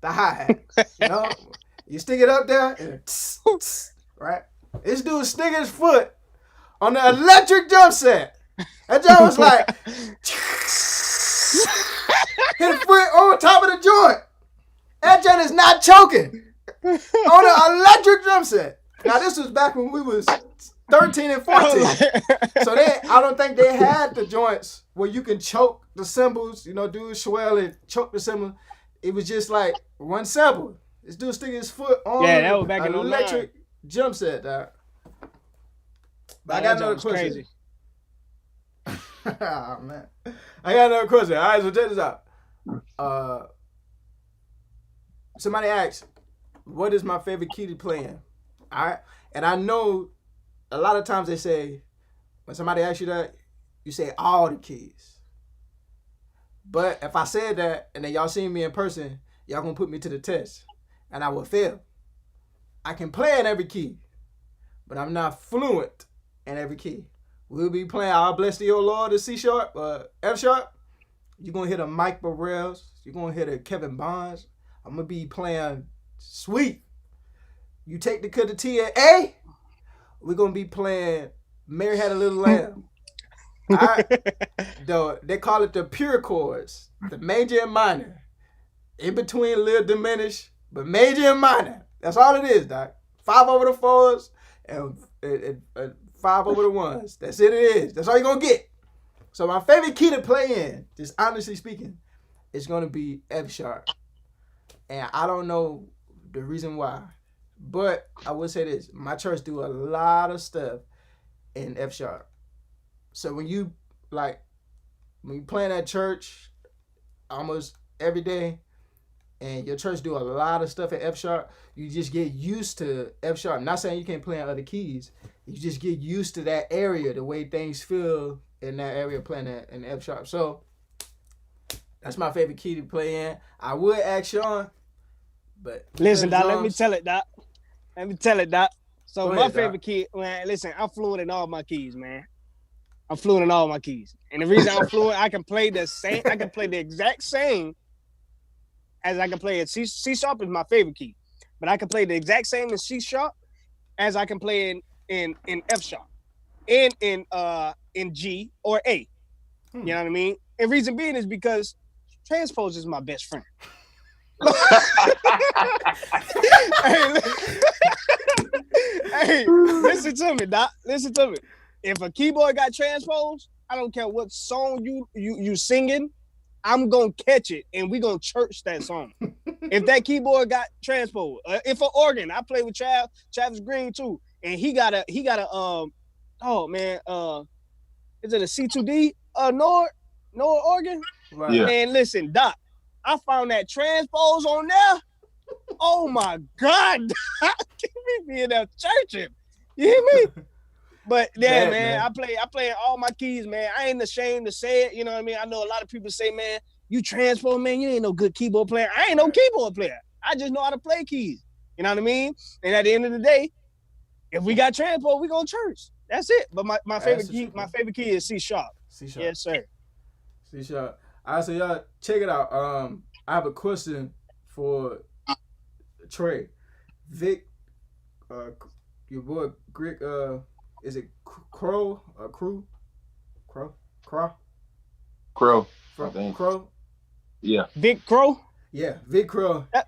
the hi-hat. You know? You stick it up there and tss, tss, right? This dude sticking his foot on the electric drum set. That jump was like hit a foot on top of the joint. That joint is not choking on the electric drum set. Now this was back when we was 13 and 14. So I don't think they had the joints where you can choke the cymbals, you know, dude swell and choke the cymbal. It was just like one cymbal. This dude sticking his foot on that was back in electric jump set, dog. But I got another question. Oh, man. I got another question. All right, so check this out. Somebody asked, what is my favorite key to play in? All right. And I know a lot of times they say, when somebody asks you that, you say all the keys. But if I said that and then y'all see me in person, y'all gonna put me to the test and I will fail. I can play in every key, but I'm not fluent in every key. We'll be playing I'll Bless Thee, O Lord, the C sharp, F sharp. You're gonna hit a Mike Burrell's. You're gonna hit a Kevin Bonds. I'm gonna be playing sweet. You take the cut to T at A. We're gonna be playing Mary Had a Little Lamb. All right? They call it the pure chords, the major and minor. In between a little diminished, but major and minor. That's all it is, doc. 5 over the 4s and 5 over the 1s. That's it is. That's all you're gonna get. So my favorite key to play in, just honestly speaking, is gonna be F sharp. And I don't know the reason why. But I will say this, my church do a lot of stuff in F sharp. So when you playing at church almost every day and your church do a lot of stuff at F sharp, you just get used to F sharp. I'm not saying you can't play on other keys. You just get used to that area, the way things feel in that area playing in F sharp. So that's my favorite key to play in. I would ask Shawn, but listen, Doc, let me tell it, Doc. So Go my ahead, favorite key, man, listen, I'm fluent in all my keys, man. I'm fluent in all my keys. And the reason I'm fluent, I can play the exact same as I can play it. C sharp is my favorite key. But I can play the exact same in C sharp as I can play in F sharp. And in G or A. You know what I mean? And reason being is because transpose is my best friend. Hey, listen to me, Doc. Listen to me. If a keyboard got transposed, I don't care what song you singing, I'm gonna catch it and we gonna church that song. If that keyboard got transposed, if an organ, I play with Travis Green too, and he got a is it a C2D Nord organ? Right. Yeah. And listen, Doc, I found that transpose on there. Oh my God, Doc, me in there churching. You hear me? But yeah, man, I play all my keys, man. I ain't ashamed to say it. You know what I mean? I know a lot of people say, man, you transpose, man, you ain't no good keyboard player. I ain't no keyboard player. I just know how to play keys. You know what I mean? And at the end of the day, if we got transpose, we gonna church. That's it. But my favorite key, truth, my man. favorite key is C sharp. C sharp. Yes, sir. C sharp. All right, so y'all check it out. I have a question for Trey. Vic, your boy Grick, is it Crow or Crew? Crow? Crow. From Crow? Yeah. Vic Crow. Yeah, Vic Crow. That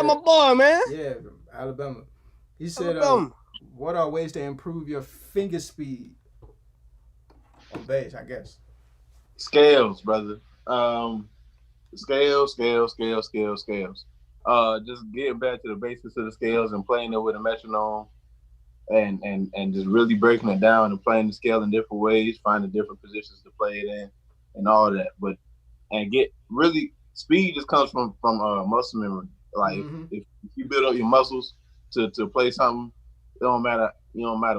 my boy, man. Yeah, Alabama. He said, what are ways to improve your finger speed on bass, I guess? Scales, brother. Scales. Just getting back to the basics of the scales and playing it with a metronome and just really breaking it down and playing the scale in different ways, finding different positions to play it in and all that. But and get really speed just comes from muscle memory. Like if you build up your muscles to play something, it don't matter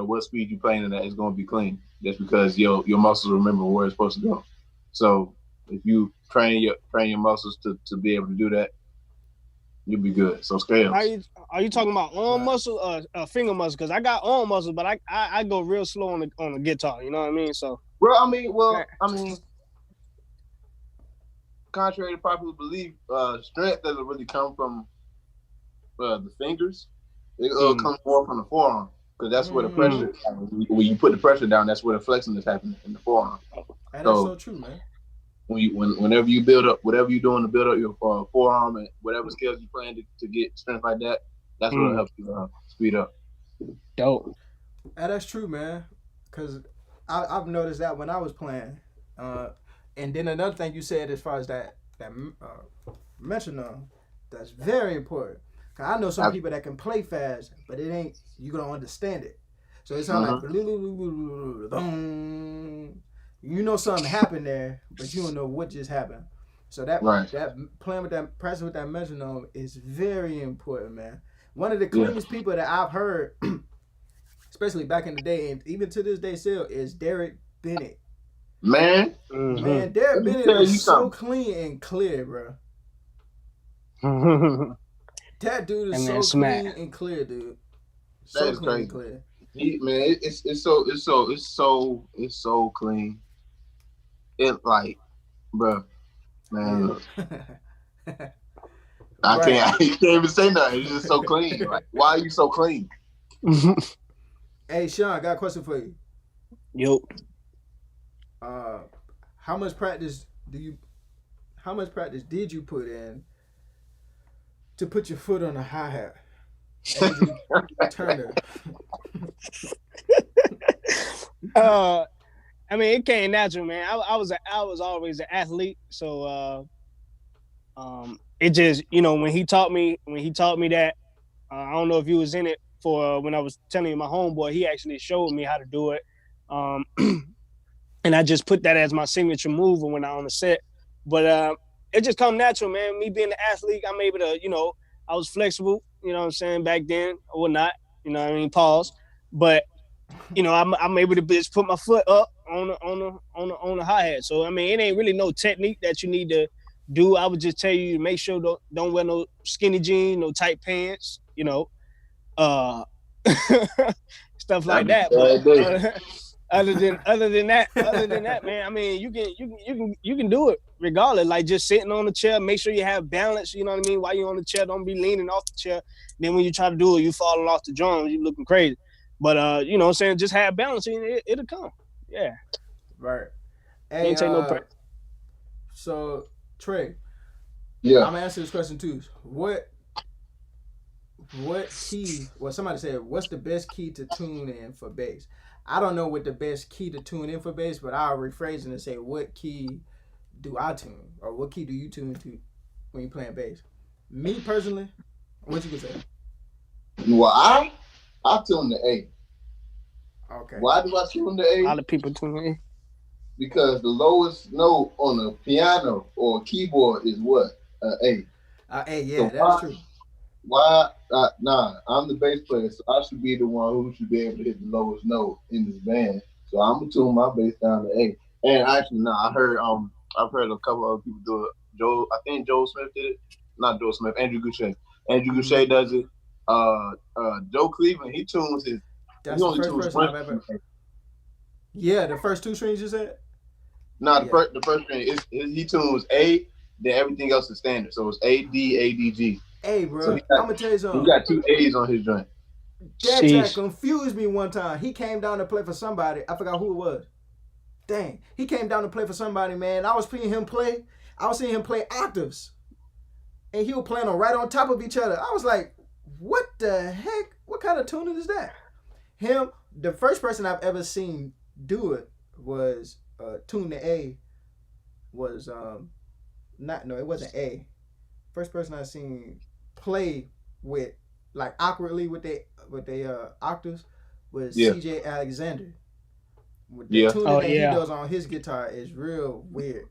what speed you're playing in that, it's gonna be clean. Just because your muscles remember where it's supposed to go. So if you train your muscles to be able to do that, you'll be good. So scales. Are you talking about arm muscle or finger muscle? Because I got arm muscle, but I go real slow on the guitar. You know what I mean? So contrary to popular belief, strength doesn't really come from the fingers. It'll come more from the forearm because that's where the pressure. When you put the pressure down, that's where the flexing is happening in the forearm. And that's so true, man. Whenever you build up, whatever you're doing to build up your forearm and whatever skills you're playing to get strength like that, that's what helps you speed up. Dope. And that's true, man. Because I've noticed that when I was playing. And then another thing you said as far as that metronome, that's very important. Cause I know some people that can play fast, but it ain't, you don't understand it. So it sounds like, you know something happened there, but you don't know what just happened. So that playing with that, pressing with that metronome is very important, man. One of the cleanest people that I've heard, especially back in the day, and even to this day still, is Derek Bennett. Man, Derek Bennett is so clean and clear, bro. That dude is so clean and clear, dude. So that is clean crazy. and clear. It's so clean. It like, bro, man. I can't even say nothing. It's just so clean. Like, why are you so clean? Hey, Shawn, I got a question for you. Yo. How much practice did you put in to put your foot on a hi-hat? Turner. I mean, it came natural, man. I was always an athlete, so it just, when he taught me that, I don't know if you was in it for when I was telling you my homeboy, he actually showed me how to do it, and I just put that as my signature move when I on the set. But it just come natural, man. Me being an athlete, I'm able to, I was flexible, you know what I'm saying, back then or not, you know what I mean, pause. But I'm able to just put my foot up on the hi-hat. So I mean, it ain't really no technique that you need to do. I would just tell you to make sure don't wear no skinny jeans, no tight pants, stuff like that. But other than that, man, I mean, you can do it regardless. Like just sitting on the chair, make sure you have balance. You know what I mean? While you're on the chair, don't be leaning off the chair. Then when you try to do it, you falling off the drums, you looking crazy. But you know what I'm saying, just have balance and it'll come. Yeah. Right. Hey, ain't take no practice. So Trey, yeah, I'm gonna answer this question too. What key? Well, somebody said, what's the best key to tune in for bass? I don't know what the best key to tune in for bass, but I'll rephrase it and say, what key do I tune, or what key do you tune to when you're playing bass? Me personally, what you can say? Well, I tune the A. Okay. Why do I tune the A? A lot of people tune the A. Because the lowest note on a piano or a keyboard is what? A. A, yeah, so that's true. Why? I'm the bass player, so I should be the one who should be able to hit the lowest note in this band. So I'm gonna tune my bass down to A. And actually, I've heard a couple other people do it. I think Joe Smith did it. Not Joe Smith, Andrew Goucher. Andrew Goucher does it. Joe Cleveland, he tunes his. That's the first person I've ever. Yeah, the first two strings you said. No, the first string is he tunes A, then everything else is standard. So it's A D A D G. Hey, So bro, I'm gonna tell you he something. got two A's on his joint. That track Sheesh. confused me one time. He came down to play for somebody. I forgot who it was. Dang, he came down to play for somebody, man. I was seeing him play. I was seeing him play octaves, and he was playing them right on top of each other. I was like, what the heck? What kind of tuning is that? Him, the first person I've ever seen do it was tune the A. Was not no, it wasn't A. First person I seen play with like awkwardly with the octaves was CJ Alexander. With the tuning that he does on his guitar is real weird,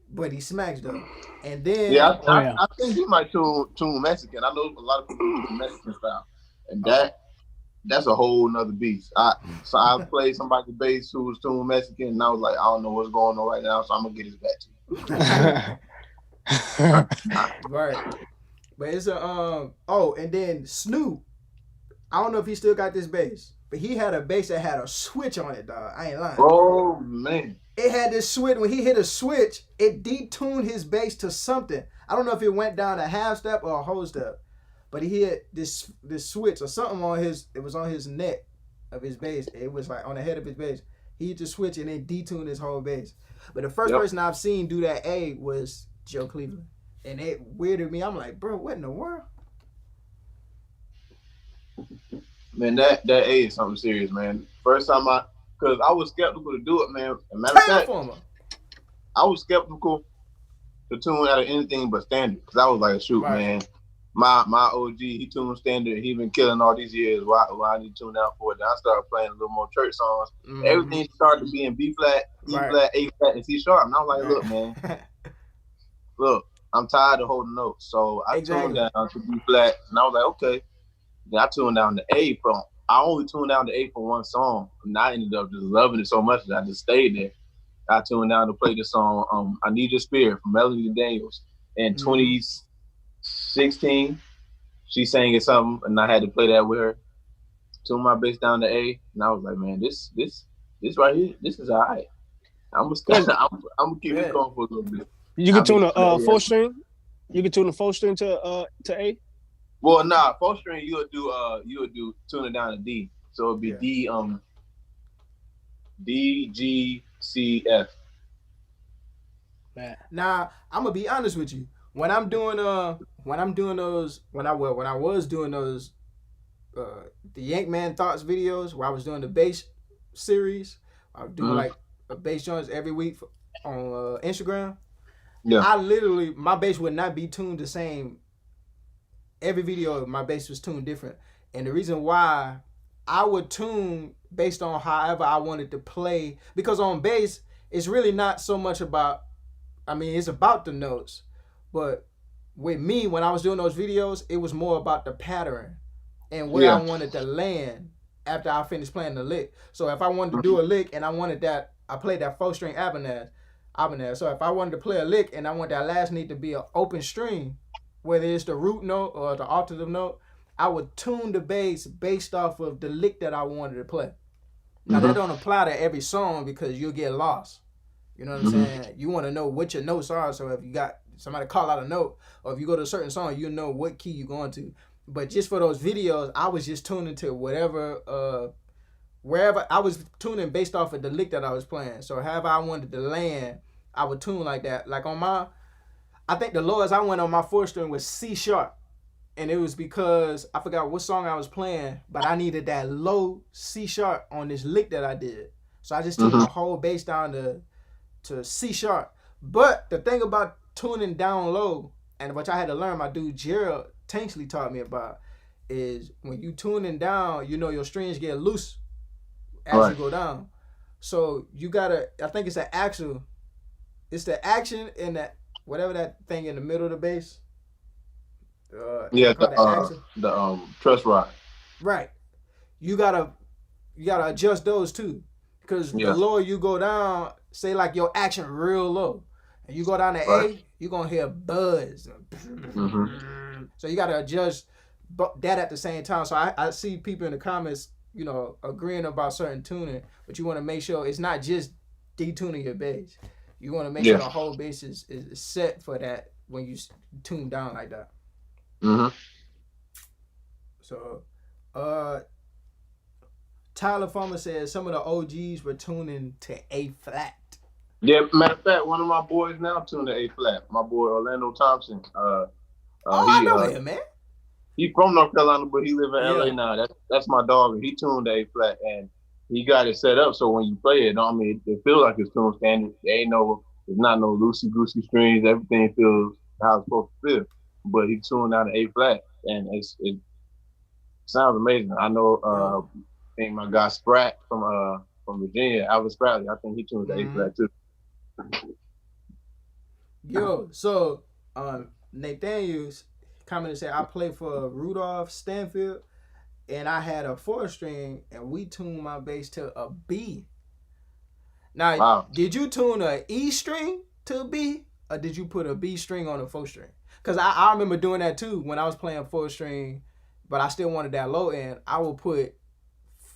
but he smacks though. And then I think he might tune Mexican. I know a lot of people do Mexican style, and that's a whole nother beast. So I played somebody's bass who was tuned Mexican, and I was like, I don't know what's going on right now, so I'm gonna get his back to you. Right. But it's a and then Snoop, I don't know if he still got this bass, but he had a bass that had a switch on it, dog. I ain't lying. Oh man. It had this switch. When he hit a switch, it detuned his bass to something. I don't know if it went down a half step or a whole step. But he hit this switch or something on it was on his neck of his bass. It was like on the head of his bass. He hit the switch and then detuned his whole bass. But the first person I've seen do that A was Joe Cleveland. And it weirded me. I'm like, bro, what in the world? Man, that A is something serious, man. First time because I was skeptical to do it, man. As a matter of fact, I was skeptical to tune out of anything but standard. Because I was like, shoot, man. My OG, he tuned standard. He been killing all these years. Why I need to tune out for it? Then I started playing a little more church songs. Mm-hmm. Everything started to be in B flat, E flat, A flat, and C sharp. And I was like, look, man, look, I'm tired of holding notes. So I tuned down to B flat, and I was like, okay. Then I tuned down to A for. I only tuned down to A for one song, and I ended up just loving it so much that I just stayed there. I tuned down to play the song "I Need Your Spirit" from Melody Daniels in 2016. She sang it something, and I had to play that with her. Tuned my bass down to A, and I was like, man, this right here, this is all right. I'm gonna keep it going for a little bit. You can tune a 4 string. You can tune a 4 string to A. Well, nah, 4 string you would do tune it down to D. So it'd be D G C F. Now I'm gonna be honest with you. When I was doing those the Yankman Thoughts videos where I was doing the bass series, I was doing like a bass joints every week on Instagram. Yeah. I literally, my bass would not be tuned the same. Every video, my bass was tuned different. And the reason why I would tune based on however I wanted to play, because on bass, it's really not so much about, it's about the notes. But with me, when I was doing those videos, it was more about the pattern and where I wanted to land after I finished playing the lick. So if I wanted to do a lick and I wanted that, I played that 4-string Ibanez. So if I wanted to play a lick and I want that last note to be an open string, whether it's the root note or the alternative note, I would tune the bass based off of the lick that I wanted to play. Now that don't apply to every song because you'll get lost. You know what I'm saying? You want to know what your notes are. So if you got somebody call out a note, or if you go to a certain song, you know what key you're going to. But just for those videos, I was just tuning to wherever I was tuning based off of the lick that I was playing. So however I wanted to land, I would tune like that. Like on I think the lowest I went on my 4-string was C sharp. And it was because I forgot what song I was playing, but I needed that low C sharp on this lick that I did. So I just took the whole bass down to C sharp. But the thing about tuning down low, and which I had to learn, my dude Gerald Tanksley taught me about, is when you tuning down, your strings get loose as you go down. So you gotta, I think it's an axle. It's the action in that, whatever that thing in the middle of the bass. The truss rod. Right. You gotta adjust those too, because the lower you go down, say like your action real low, and you go down to A, you're gonna hear buzz. So you gotta adjust that at the same time. So I see people in the comments, agreeing about certain tuning, but you want to make sure it's not just detuning your bass. You want to make sure Yeah. the whole bass is set for that when you tune down like that. Mm-hmm. So, uh, Tyler Farmer says some of the OGs were tuning to A flat. Yeah, matter of fact, one of my boys now tuned to A flat. My boy Orlando Thompson. Oh, I He know him, man. he from North Carolina, but he live in LA Yeah. now. That's my dog, and he tuned to A flat, and he got it set up so when you play it, I mean, it feels like it's tuned standard. There's not no loosey goosey strings. Everything feels how it's supposed to feel. But he tuned down to A flat, and it sounds amazing. I know. Yo. I think my guy Spratt from Virginia, Alvin Spratley. I think he tuned to A Mm-hmm. flat too. Yo, so Nathaniel's commented said I played for Rudolph Stanfield and I had a 4-string and we tuned my bass to a B. Now, Wow. did you tune a E string to a B or did you put a B string on a 4-string? Because I remember doing that too when I was playing 4-string, but I still wanted that low end. I would put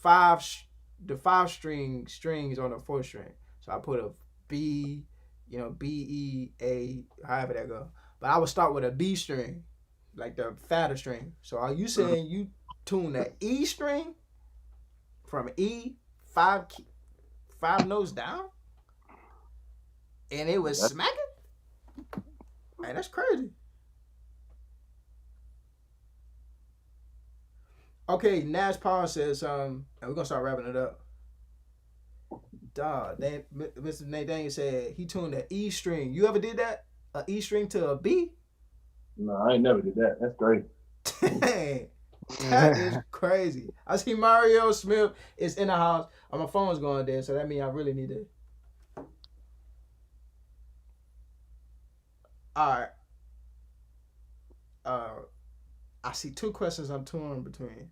the 5-string strings on a 4-string. So I put a B, B, E, A, however that go. But I would start with a B string, like the fatter string. So are you saying you tune the E string from E 5 notes down, and it was smacking? Man, that's crazy. Okay, Nash Power says, and we're gonna start wrapping it up. Dog, Mr. Nathaniel said he tuned the E string. You ever did that? A E string to a B? No, I ain't never did that. That's great. Dang, that is crazy. I see Mario Smith is in the house. My phone's going dead, so that means I really need to. All right. I see 2 questions I'm torn between,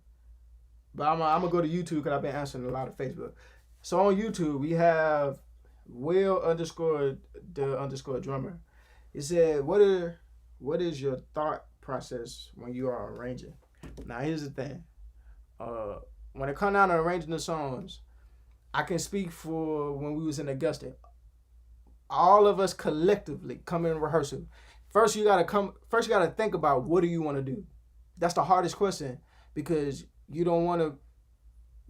but I'm gonna go to YouTube because I've been answering a lot of Facebook. So on YouTube we have Will _ drummer. He said, "What is your thought process when you are arranging?" Now here's the thing. When it comes down to arranging the songs, I can speak for when we was in Augusta. All of us collectively come in rehearsal. First you gotta think about what do you want to do. That's the hardest question because you don't want to.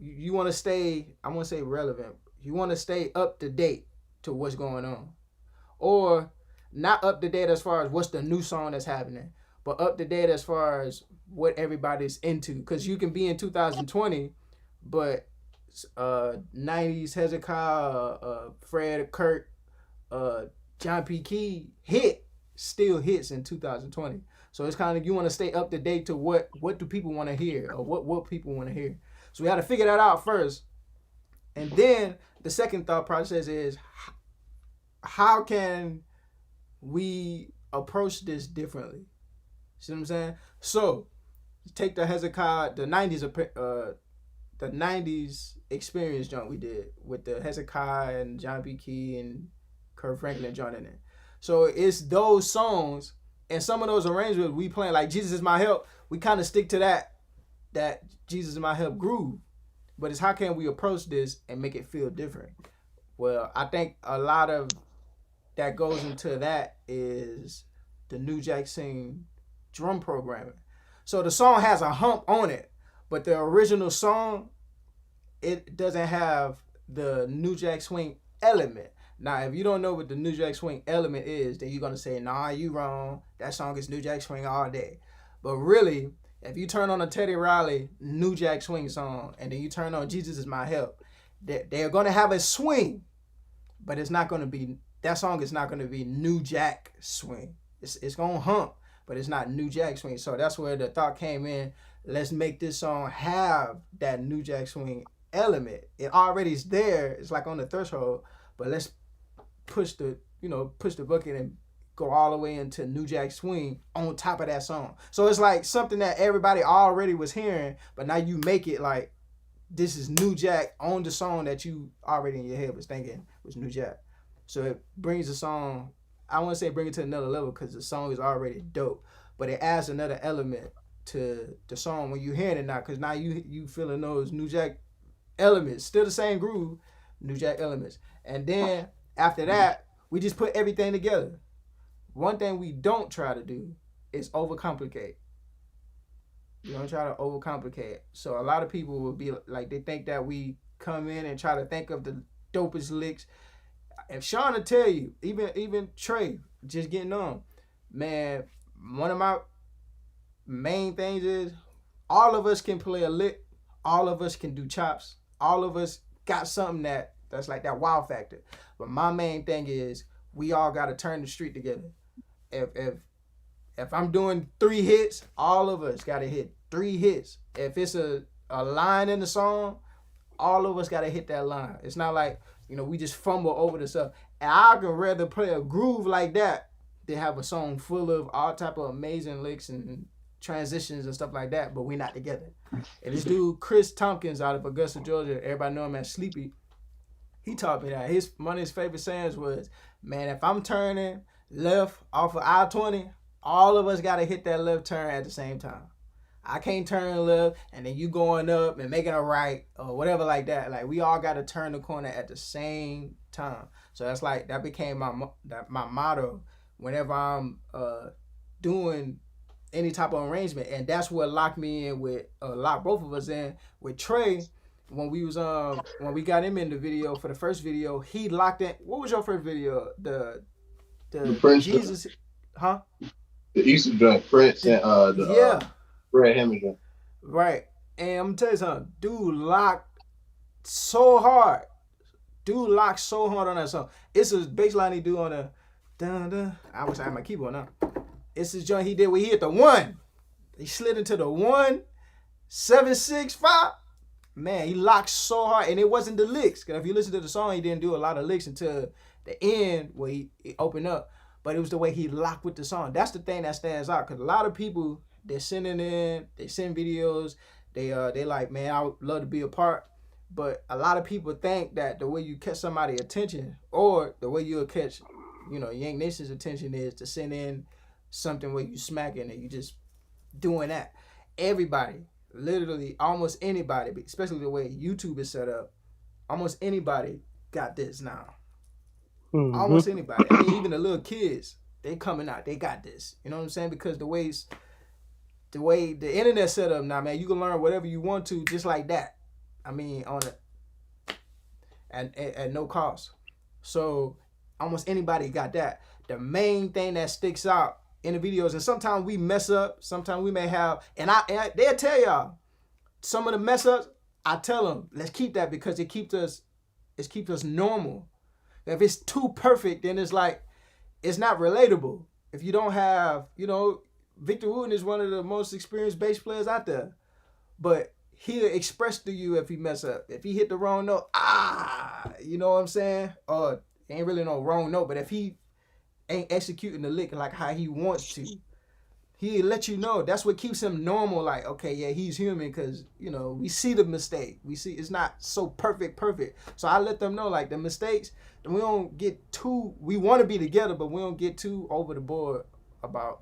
You want to stay. I want to say relevant. You want to stay up to date to what's going on, or not up to date as far as what's the new song that's happening, but up to date as far as what everybody's into. Because you can be in 2020, but 90s Hezekiah, Fred, Kurt, John P. Key still hits in 2020. So it's kind of you want to stay up to date to what do people want to hear or what people want to hear. So we got to figure that out first, and then the second thought process is how can we approach this differently? See what I'm saying? So take the Hezekiah, the 90s experience joint we did with the Hezekiah and John B. Key and Kurt Franklin joint in it. So it's those songs and some of those arrangements we playing like Jesus Is My Help. We kind of stick to that Jesus Is My Help groove. But it's how can we approach this and make it feel different? Well, I think a lot of that goes into that is the New Jack Swing drum programming. So the song has a hump on it, but the original song, it doesn't have the New Jack Swing element. Now, if you don't know what the New Jack Swing element is, then you're going to say, nah, you wrong. That song is New Jack Swing all day. But really, if you turn on a Teddy Riley New Jack Swing song and then you turn on Jesus Is My Help, they're going to have a swing, but it's not going to be, that song is not going to be New Jack Swing. It's going to hump, but it's not New Jack Swing. So that's where the thought came in. Let's make this song have that New Jack Swing element. It already is there. It's like on the threshold, but let's push the bucket and go all the way into New Jack Swing on top of that song. So it's like something that everybody already was hearing, but now you make it like this is New Jack on the song that you already in your head was thinking was New Jack. So it brings the song, I want to say bring it to another level because the song is already dope, but it adds another element to the song when you hearing it now, because now you feeling those New Jack elements, still the same groove, New Jack elements. And then after that, we just put everything together. One thing we don't try to do is overcomplicate. You don't try to overcomplicate. So a lot of people will be like, they think that we come in and try to think of the dopest licks. If Shawn will tell you, even Trey, just getting on, man, one of my main things is all of us can play a lick, all of us can do chops, all of us got something that's like that wow factor. But my main thing is we all got to turn the street together. If I'm doing 3 hits, all of us got to hit 3 hits. If it's a line in the song, all of us got to hit that line. It's not like, we just fumble over the stuff. And I can rather play a groove like that than have a song full of all type of amazing licks and transitions and stuff like that, but we not together. And this dude, Chris Tompkins out of Augusta, Georgia, everybody know him as Sleepy, he taught me that. One of his favorite sayings was, man, if I'm turning left off of I-20, all of us got to hit that left turn at the same time. I can't turn left and then you going up and making a right or whatever like that. Like, we all got to turn the corner at the same time. So that's like, that became my motto whenever I'm doing any type of arrangement. And that's what locked me in with, locked both of us in with Trey. When we got him in the video for the first video, he locked in. What was your first video? The Prince Jesus, huh? The Easter joint, Prince and Brad Hammond joint. Right. And I'm gonna tell you something. Dude locked so hard. On that song. It's a bass line he do on the dun dun. I wish I had my keyboard now. It's this joint he did where he hit the 1. He slid into the 1, 7, 6, 5. Man, he locked so hard, and it wasn't the licks. Cause if you listen to the song, he didn't do a lot of licks until the end where he opened up. But it was the way he locked with the song. That's the thing that stands out. Cause a lot of people, they're sending in, they send videos, they like, man, I would love to be a part. But a lot of people think that the way you catch somebody's attention, or the way you'll catch, Y.A.N.K Nation's attention, is to send in something where you smacking and you just doing that. Everybody, literally almost anybody, especially the way YouTube is set up, almost anybody got this now. Mm-hmm. Almost anybody. I mean, even the little kids, they coming out, they got this. You know what I'm saying? Because the way the internet set up now, man, you can learn whatever you want to just like that. I mean, at no cost. So almost anybody got that. The main thing that sticks out in the videos, and sometimes we mess up, sometimes we may have, and they'll tell y'all some of the mess ups. I tell them, let's keep that because it keeps us normal. If it's too perfect, then it's like, it's not relatable. If you don't have, Victor Wooten is one of the most experienced bass players out there, but he'll express to you if he mess up. If he hit the wrong note, you know what I'm saying? Or ain't really no wrong note, but if he ain't executing the lick like how he wants to, he'll let you know. That's what keeps him normal. Like, okay, yeah, he's human because, we see the mistake. We see it's not so perfect. So I let them know, like, the mistakes, we don't get too, we want to be together, but we don't get too over the board about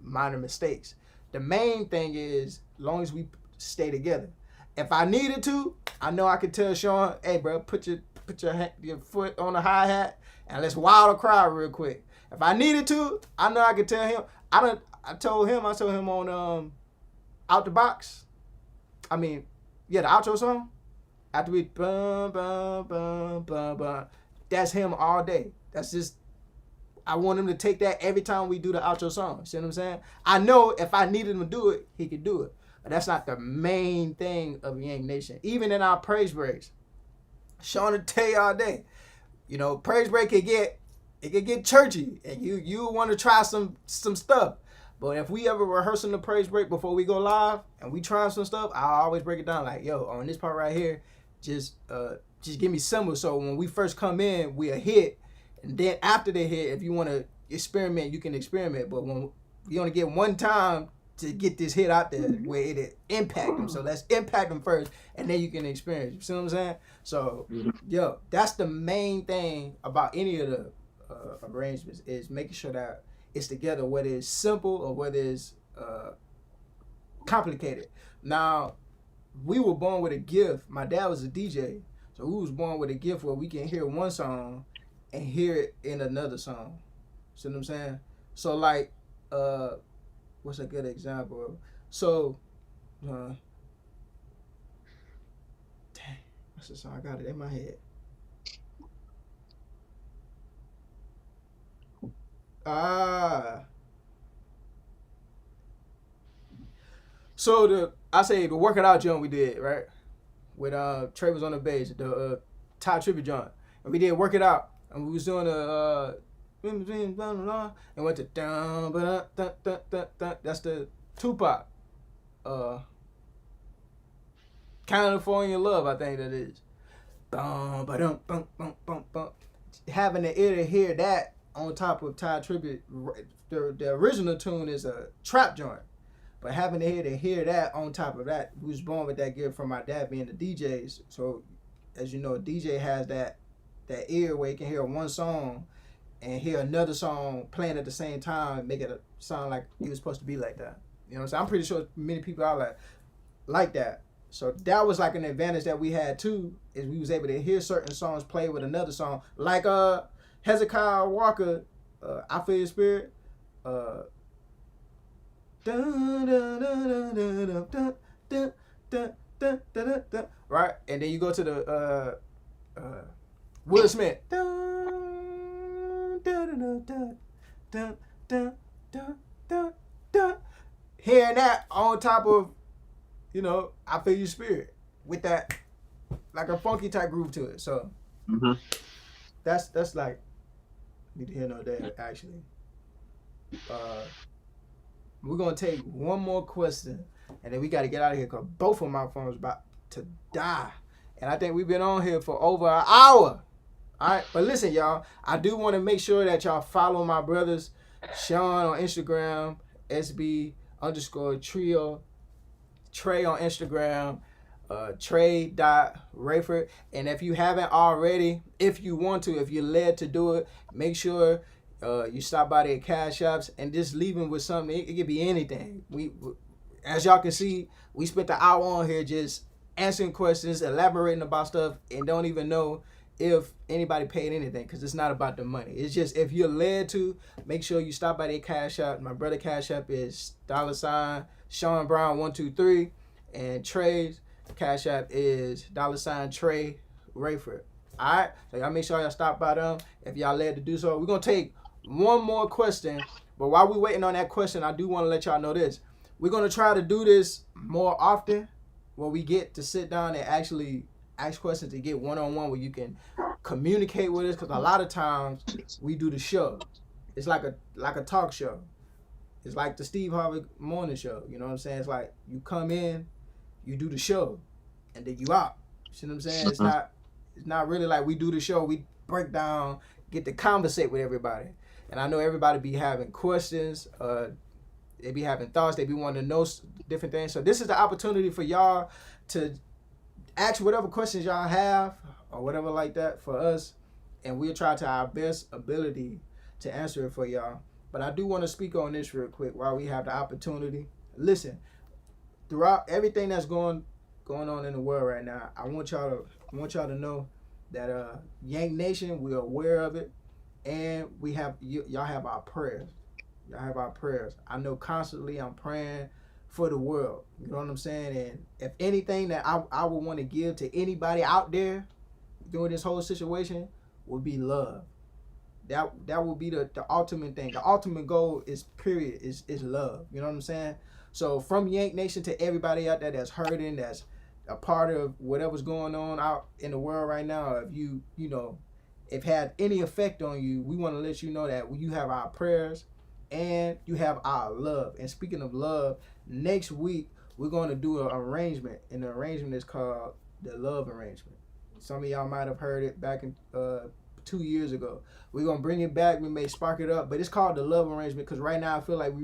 minor mistakes. The main thing is, as long as we stay together. If I needed to, I know I could tell Shawn, hey, bro, put your foot on the hi-hat and let's wild a crowd real quick. If I needed to, I know I could tell him. I told him on Out the Box. I mean, yeah, the outro song. After we bum bum bum bum bum. That's him all day. That's just, I want him to take that every time we do the outro song. See what I'm saying? I know if I needed him to do it, he could do it. But that's not the main thing of Y.A.N.K Nation. Even in our praise breaks, Shawn will tell you all day, praise break could get churchy, and you want to try some stuff. But if we ever rehearsing the praise break before we go live and we try some stuff, I always break it down like, yo, on this part right here, just give me symbols. So when we first come in, we'll hit, and then after they hit, if you want to experiment, you can experiment. But when you only get one time to get this hit out there where it impact them. So let's impact them first, and then you can experience. You see what I'm saying? So, yo, that's the main thing about any of the arrangements, is making sure that it's together, whether it's simple or whether it's complicated. Now, we were born with a gift. My dad was a DJ, so we was born with a gift where we can hear one song and hear it in another song. See what I'm saying? So like, what's a good example? So, dang, what's the song? I got it in my head. So I say the working out joint we did, right? With Trey was on the bass, the Ty Tribute joint. And we did work it out. And we was doing the and went to down, that's the Tupac. California Love, I think that is. Having the ear to hear that on top of Ty Tribute, the original tune is a trap joint. But having the ear to hear that on top of that, we was born with that gift from my dad being the DJs. So, as you know, a DJ has that ear where you can hear one song and hear another song playing at the same time and make it sound like it was supposed to be like that. You know what I'm saying? I'm pretty sure many people are like that. So that was like an advantage that we had too, is we was able to hear certain songs play with another song. Like Hezekiah Walker, I Feel Your Spirit. Right? And then you go to the Will Smith. Hearing that on top of, you know, I Feel Your Spirit with that like a funky type groove to it. So that's like need to hear no that actually. We're gonna take one more question and then we gotta get out of here because both of my phones about to die. And I think we've been on here for over an hour. Alright, but listen, y'all, I do want to make sure that y'all follow my brothers, Shawn on Instagram, SB_trio, Trey on Instagram, Trey.Rayford. And if you haven't already, if you want to, if you're led to do it, make sure you stop by their cash shops and just leave them with something. It could be anything. We, as y'all can see, we spent the hour on here just answering questions, elaborating about stuff, and don't even know if anybody paid anything because it's not about the money. It's just if you're led to, make sure you stop by their cash app. My brother cash app is $Shawn Brown 123, and Trey's cash app is $Trey Rayford. All right, so y'all make sure y'all stop by them if y'all led to do so. We're gonna take one more question, but while we're waiting on that question, I do want to let y'all know this. We're gonna try to do this more often when we get to sit down and actually ask questions to get one-on-one where you can communicate with us, because a lot of times we do the show. It's like a talk show. It's like the Steve Harvey morning show. You know what I'm saying? It's like you come in, you do the show, and then you out. You see what I'm saying? It's not really like we do the show. We break down, get to conversate with everybody. And I know everybody be having questions. They be having thoughts. They be wanting to know different things. So this is the opportunity for y'all to ask whatever questions y'all have or whatever like that for us, and we'll try to our best ability to answer it for y'all. But I do want to speak on this real quick while we have the opportunity. Listen, throughout everything that's going on in the world right now, I want y'all to know that Y.A.N.K Nation, we're aware of it, and we have y'all have our prayers. Y'all have our prayers. I know constantly I'm praying for the world. You know what I'm saying? And if anything that I would want to give to anybody out there during this whole situation would be love. That will be the ultimate thing. The ultimate goal is love. You know what I'm saying? So from Y.A.N.K Nation to everybody out there that's hurting, that's a part of whatever's going on out in the world right now, if you know, if had any effect on you, we want to let you know that you have our prayers and you have our love. And speaking of love, next week we're going to do an arrangement, and the arrangement is called the Love Arrangement. Some of y'all might have heard it back in 2 years ago. We're going to bring it back. We may spark it up, but it's called the Love Arrangement because right now I feel like we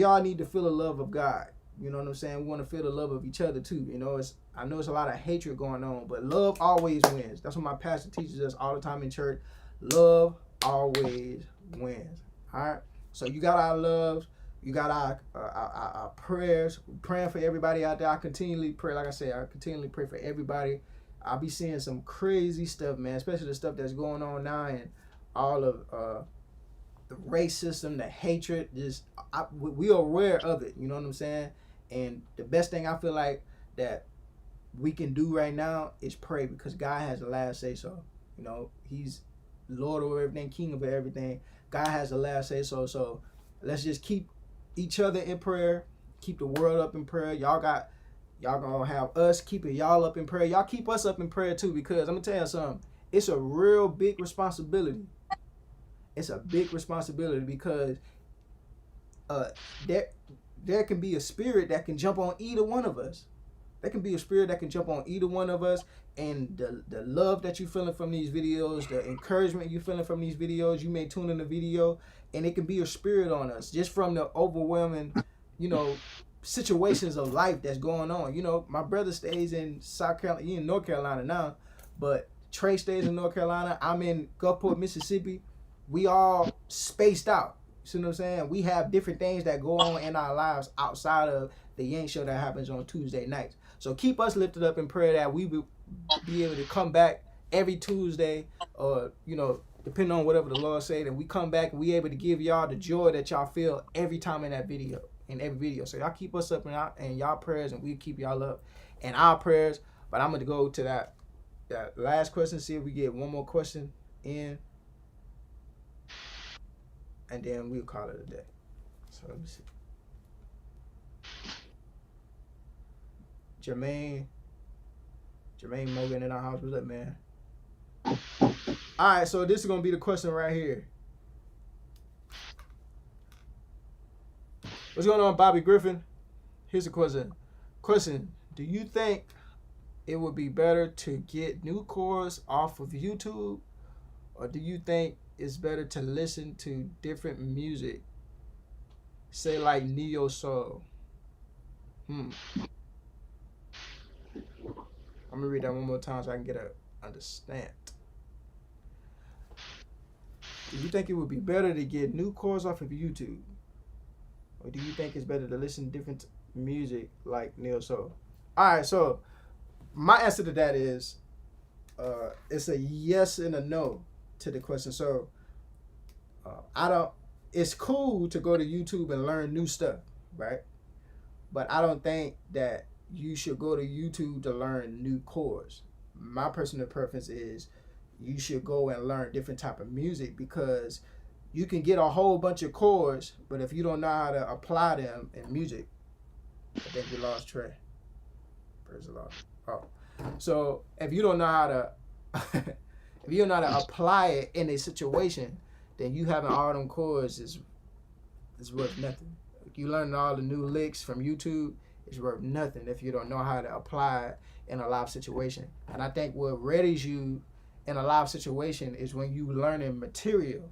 all need to feel the love of God. You know what I'm saying? We want to feel the love of each other too. You know, I know it's a lot of hatred going on, but love always wins. That's what my pastor teaches us all the time in church. Love always wins. All right? So you got our love. You got our prayers, praying for everybody out there. I continually pray, like I said, I continually pray for everybody. I'll be seeing some crazy stuff, man, especially the stuff that's going on now and all of the racism, the hatred. We are aware of it. You know what I'm saying? And the best thing I feel like that we can do right now is pray, because God has the last say so. You know, He's Lord over everything, King over everything. God has the last say so. So let's just keep each other in prayer, keep the world up in prayer. Y'all gonna have us keeping y'all up in prayer. Y'all keep us up in prayer too, because I'm gonna tell you something. It's a real big responsibility. It's a big responsibility because there can be a spirit that can jump on either one of us. There can be a spirit that can jump on either one of us, and the love that you're feeling from these videos, the encouragement you're feeling from these videos, you may tune in the video, and it can be a spirit on us just from the overwhelming, situations of life that's going on. My brother stays in South Carolina, he in North Carolina now, but Trey stays in North Carolina. I'm in Gulfport, Mississippi. We all spaced out. You see what I'm saying? We have different things that go on in our lives outside of the Y.A.N.K show that happens on Tuesday nights. So keep us lifted up in prayer that we will be able to come back every Tuesday, or depending on whatever the Lord say, that we come back and we able to give y'all the joy that y'all feel every time in every video. So y'all keep us up in y'all prayers, and we keep y'all up in our prayers. But I'm gonna go to that last question, see if we get one more question in, and then we'll call it a day. So let me see. Jermaine Morgan in our house. What's up, man? Alright, so this is gonna be the question right here. What's going on, Bobby Griffin? Here's the question. Do you think it would be better to get new chords off of YouTube, or do you think it's better to listen to different music, say like neo soul? I'm gonna read that one more time so I can get a understand. Do you think it would be better to get new chords off of YouTube, or do you think it's better to listen to different music like neo soul? All right, so my answer to that is it's a yes and a no to the question. So it's cool to go to YouTube and learn new stuff, right? But I don't think that you should go to YouTube to learn new chords. My personal preference is you should go and learn different type of music, because you can get a whole bunch of chords, but if you don't know how to apply them in music, I think we lost Trey. Praise the Lord. Oh, so if you don't know how to apply it in a situation, then you having all them chords is worth nothing. You learning all the new licks from YouTube is worth nothing if you don't know how to apply it in a live situation. And I think what readies you in a live situation is when you learning material,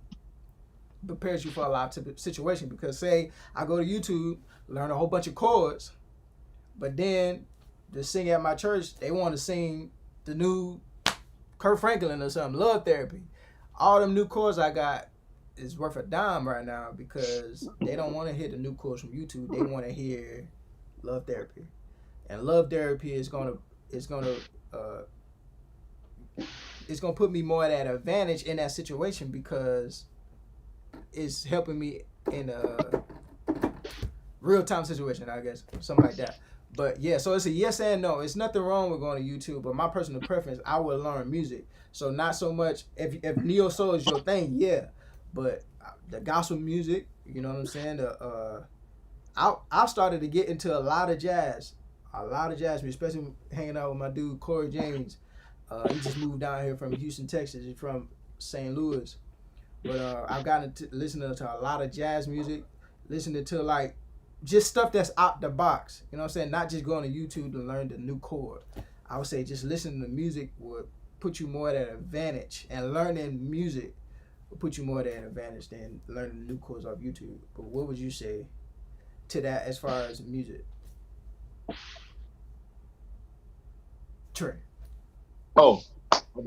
prepares you for a live situation. Because say I go to YouTube, learn a whole bunch of chords, but then to sing at my church, they want to sing the new Kirk Franklin or something, Love Therapy. All them new chords I got is worth a dime right now, because they don't want to hear the new chords from YouTube. They want to hear Love Therapy, and Love Therapy is gonna put me more at an advantage in that situation, because it's helping me in a real time situation, I guess, something like that. But yeah, so it's a yes and no. It's nothing wrong with going to YouTube, but my personal preference, I would learn music. So not so much if neo soul is your thing, yeah, but the gospel music, you know what I'm saying? I started to get into a lot of jazz music, especially hanging out with my dude Corey James. He just moved down here from Houston, Texas. He's from St. Louis, but I've gotten to listening to a lot of jazz music, listening to like just stuff that's out the box. You know what I'm saying? Not just going to YouTube to learn the new chord. I would say just listening to music would put you more at an advantage, and learning music will put you more at an advantage than learning the new chords off YouTube. But what would you say to that as far as music? Trey. Oh, my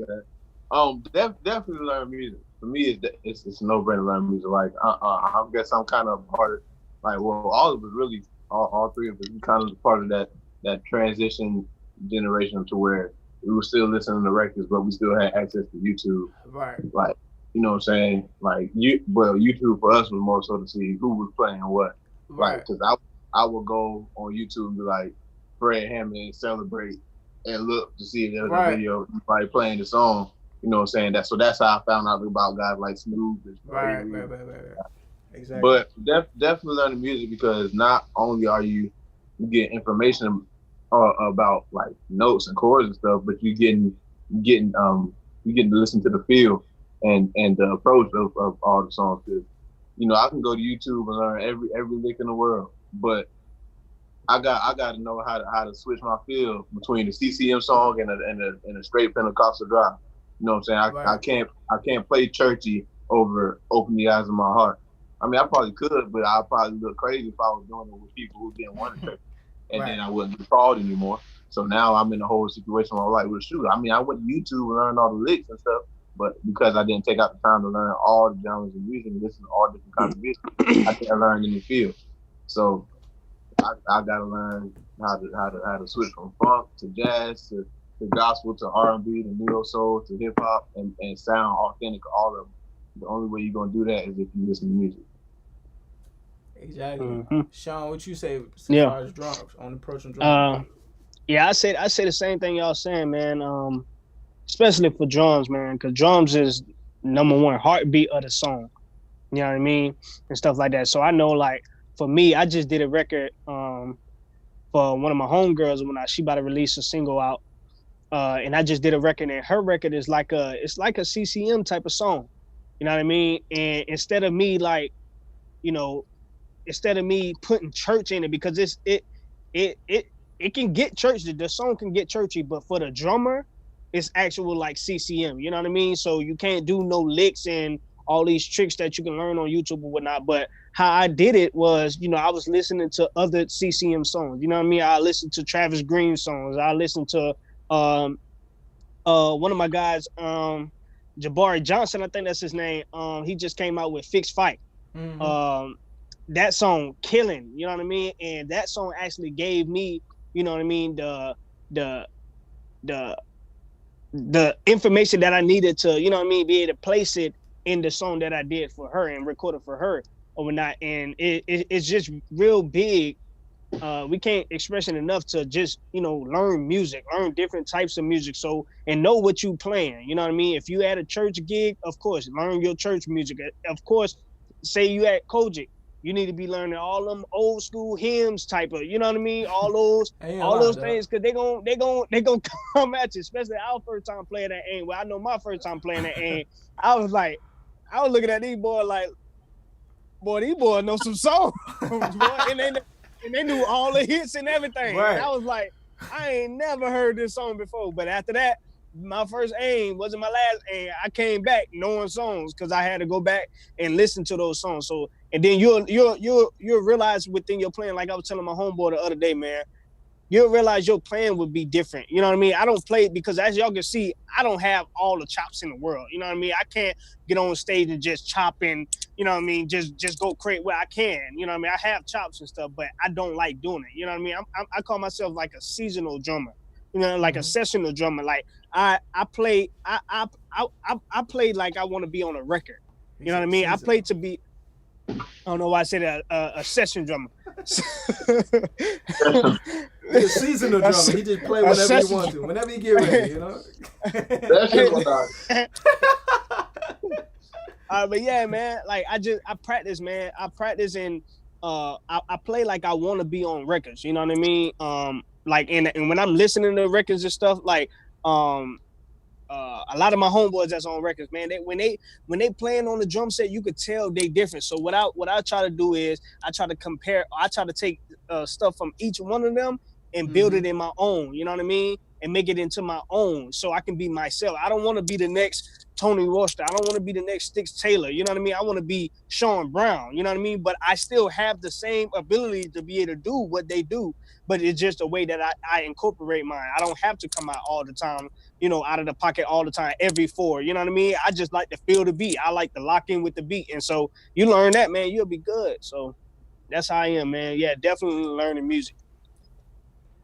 bad. Definitely learn music. For me, it's a no-brainer to learn music. Like, I guess I'm kind of harder. like, well, all of us really, all three of us, we kind of part of that transition generation to where we were still listening to records, but we still had access to YouTube. Right. Like, you know what I'm saying? Like, YouTube for us was more so to see who was playing what. Like, Right. because I would go on YouTube and be like, Fred Hammond Celebrate and look to see if there was a Right. video of somebody playing the song. You know what I'm saying? That's how I found out about guys like Snoop and Right. Avery. Right. Exactly. But definitely learning music, because not only are you getting information about like notes and chords and stuff, but getting you getting to listen to the feel and the approach of all the songs. Cause, you know, I can go to YouTube and learn every lick in the world, but I got to know how to switch my feel between the CCM song and a straight Pentecostal drive. You know what I'm saying? Right. I can't play churchy over Open the Eyes of My Heart. I mean, I probably could, but I'd probably look crazy if I was doing it with people who didn't want to church, and Right. then I wouldn't be called anymore. So now I'm in a whole situation where I'm like, well, shoot. I mean, I went to YouTube and learned all the licks and stuff, but because I didn't take out the time to learn all the genres of music and listen to all different kinds of music, I didn't learn any field. So I gotta learn how to switch from funk to jazz to gospel to R&B to neo soul to hip hop and sound authentic. All of them. The only way you're gonna do that is if you listen to music. Exactly. Mm-hmm. Sean, what you say as Yeah. far as drums on approaching drums? Yeah, I say the same thing y'all saying, man. Especially for drums, man, because drums is number one heartbeat of the song. You know what I mean? And stuff like that. So I know, like, for me, I just did a record for one of my homegirls when she about to release a single out. And I just did a record, and her record is like a CCM type of song. You know what I mean? And instead of me putting church in it, because it can get churchy. The song can get churchy, but for the drummer, it's actual like CCM. You know what I mean? So you can't do no licks and all these tricks that you can learn on YouTube or whatnot. But how I did it was, I was listening to other CCM songs. You know what I mean? I listened to Travis Green songs. I listened to one of my guys, Jabari Johnson, I think that's his name. He just came out with Fixed Fight. Mm-hmm. That song killing, you know what I mean? And that song actually gave me, you know what I mean, the information that I needed to, you know what I mean, be able to place it in the song that I did for her and recorded for her or whatnot. And it's just real big. We can't express it enough to just, learn music, learn different types of music. So, and know what you playing, you know what I mean? If you at a church gig, of course, learn your church music. Of course, say you at Kojic, you need to be learning all them old school hymns type of, you know what I mean? All those things, because they gonna come at you, especially our first time playing that aim. Well, I know my first time playing that aim. I was looking at these boys like, boy, these boys know some songs, boy, and they knew all the hits and everything. Right. And I was like, I ain't never heard this song before. But after that, my first aim wasn't my last aim. I came back knowing songs because I had to go back and listen to those songs. So, and then you'll realize within your playing, like I was telling my homeboy the other day, man, you'll realize your playing would be different. You know what I mean? I don't play because, as y'all can see, I don't have all the chops in the world. You know what I mean? I can't get on stage and just chop and, you know what I mean, just go crazy. Well, I can. You know what I mean? I have chops and stuff, but I don't like doing it. You know what I mean? I call myself like a seasonal drummer. You know, like a sessional drummer. Like I play like I want to be on a record. You know what I mean? I play to be. I don't know why I said a session drummer. He's a seasonal drummer. He just play whenever he wants to, whenever he get ready, you know. But yeah, man. Like I practice, man. I practice and I play like I want to be on records. You know what I mean? Like and when I'm listening to records and stuff, like a lot of my homeboys that's on records, man, when they playing on the drum set, you could tell they different. So what I try to do is I try to compare. I try to take stuff from each one of them and build it in my own. You know what I mean? And make it into my own, so I can be myself. I don't want to be the next Tony Roster. I don't want to be the next Sticks Taylor. You know what I mean? I want to be Shawn Brown. You know what I mean? But I still have the same ability to be able to do what they do. But it's just a way that I incorporate mine. I don't have to come out all the time, out of the pocket all the time, every four. You know what I mean? I just like to feel the beat. I like to lock in with the beat. And so you learn that, man, you'll be good. So that's how I am, man. Yeah, definitely learning music.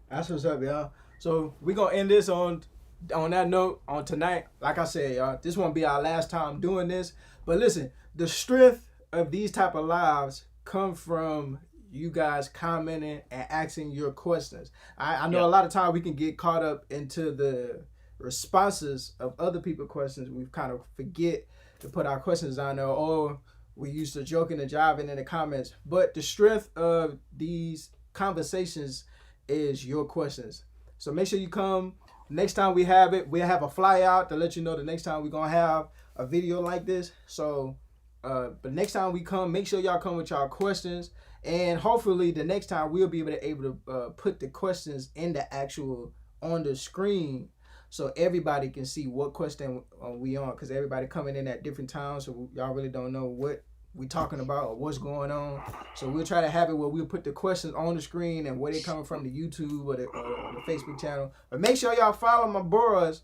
That's what's up, y'all. So we gonna end this on that note on tonight. Like I said, y'all, this won't be our last time doing this. But listen, the strength of these type of lives come from you guys commenting and asking your questions. I know a lot of time we can get caught up into the responses of other people's questions. We kind of forget to put our questions on there, or we used to joking and jiving in the comments. But the strength of these conversations is your questions. So make sure you come. Next time we have it, we'll have a fly out to let you know the next time we're going to have a video like this. So, but next time we come, make sure y'all come with y'all questions. And hopefully the next time we'll be able to put the questions in the actual on the screen so everybody can see what question we on, because everybody coming in at different times, so y'all really don't know what we talking about or what's going on. So we'll try to have it where we'll put the questions on the screen and where they coming from, the YouTube or the Facebook channel. But make sure y'all follow my bros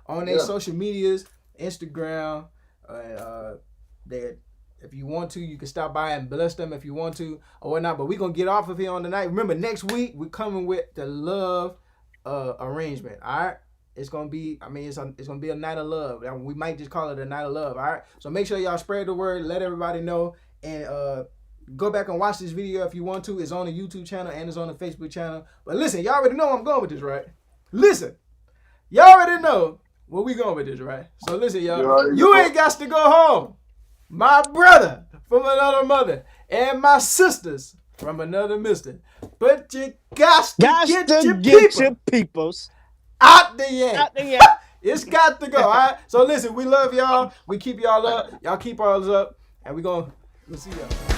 on their social medias, Instagram. That if you want to, you can stop by and bless them if you want to or whatnot. But we're gonna get off of here on the night. Remember, next week we're coming with the love arrangement. All right. It's gonna be, it's gonna be a night of love. We might just call it a night of love. All right. So make sure y'all spread the word, let everybody know, and go back and watch this video if you want to. It's on the YouTube channel and it's on the Facebook channel. But listen, y'all already know where I'm going with this, right? Listen, y'all already know where we going with this, right? So listen, y'all, you ain't got to go home. My brother from another mother and my sisters from another mister. But you got to get your peoples out the Yank. It's got to go, all right? So listen, we love y'all. We keep y'all up. Y'all keep ours up. And we'll see y'all.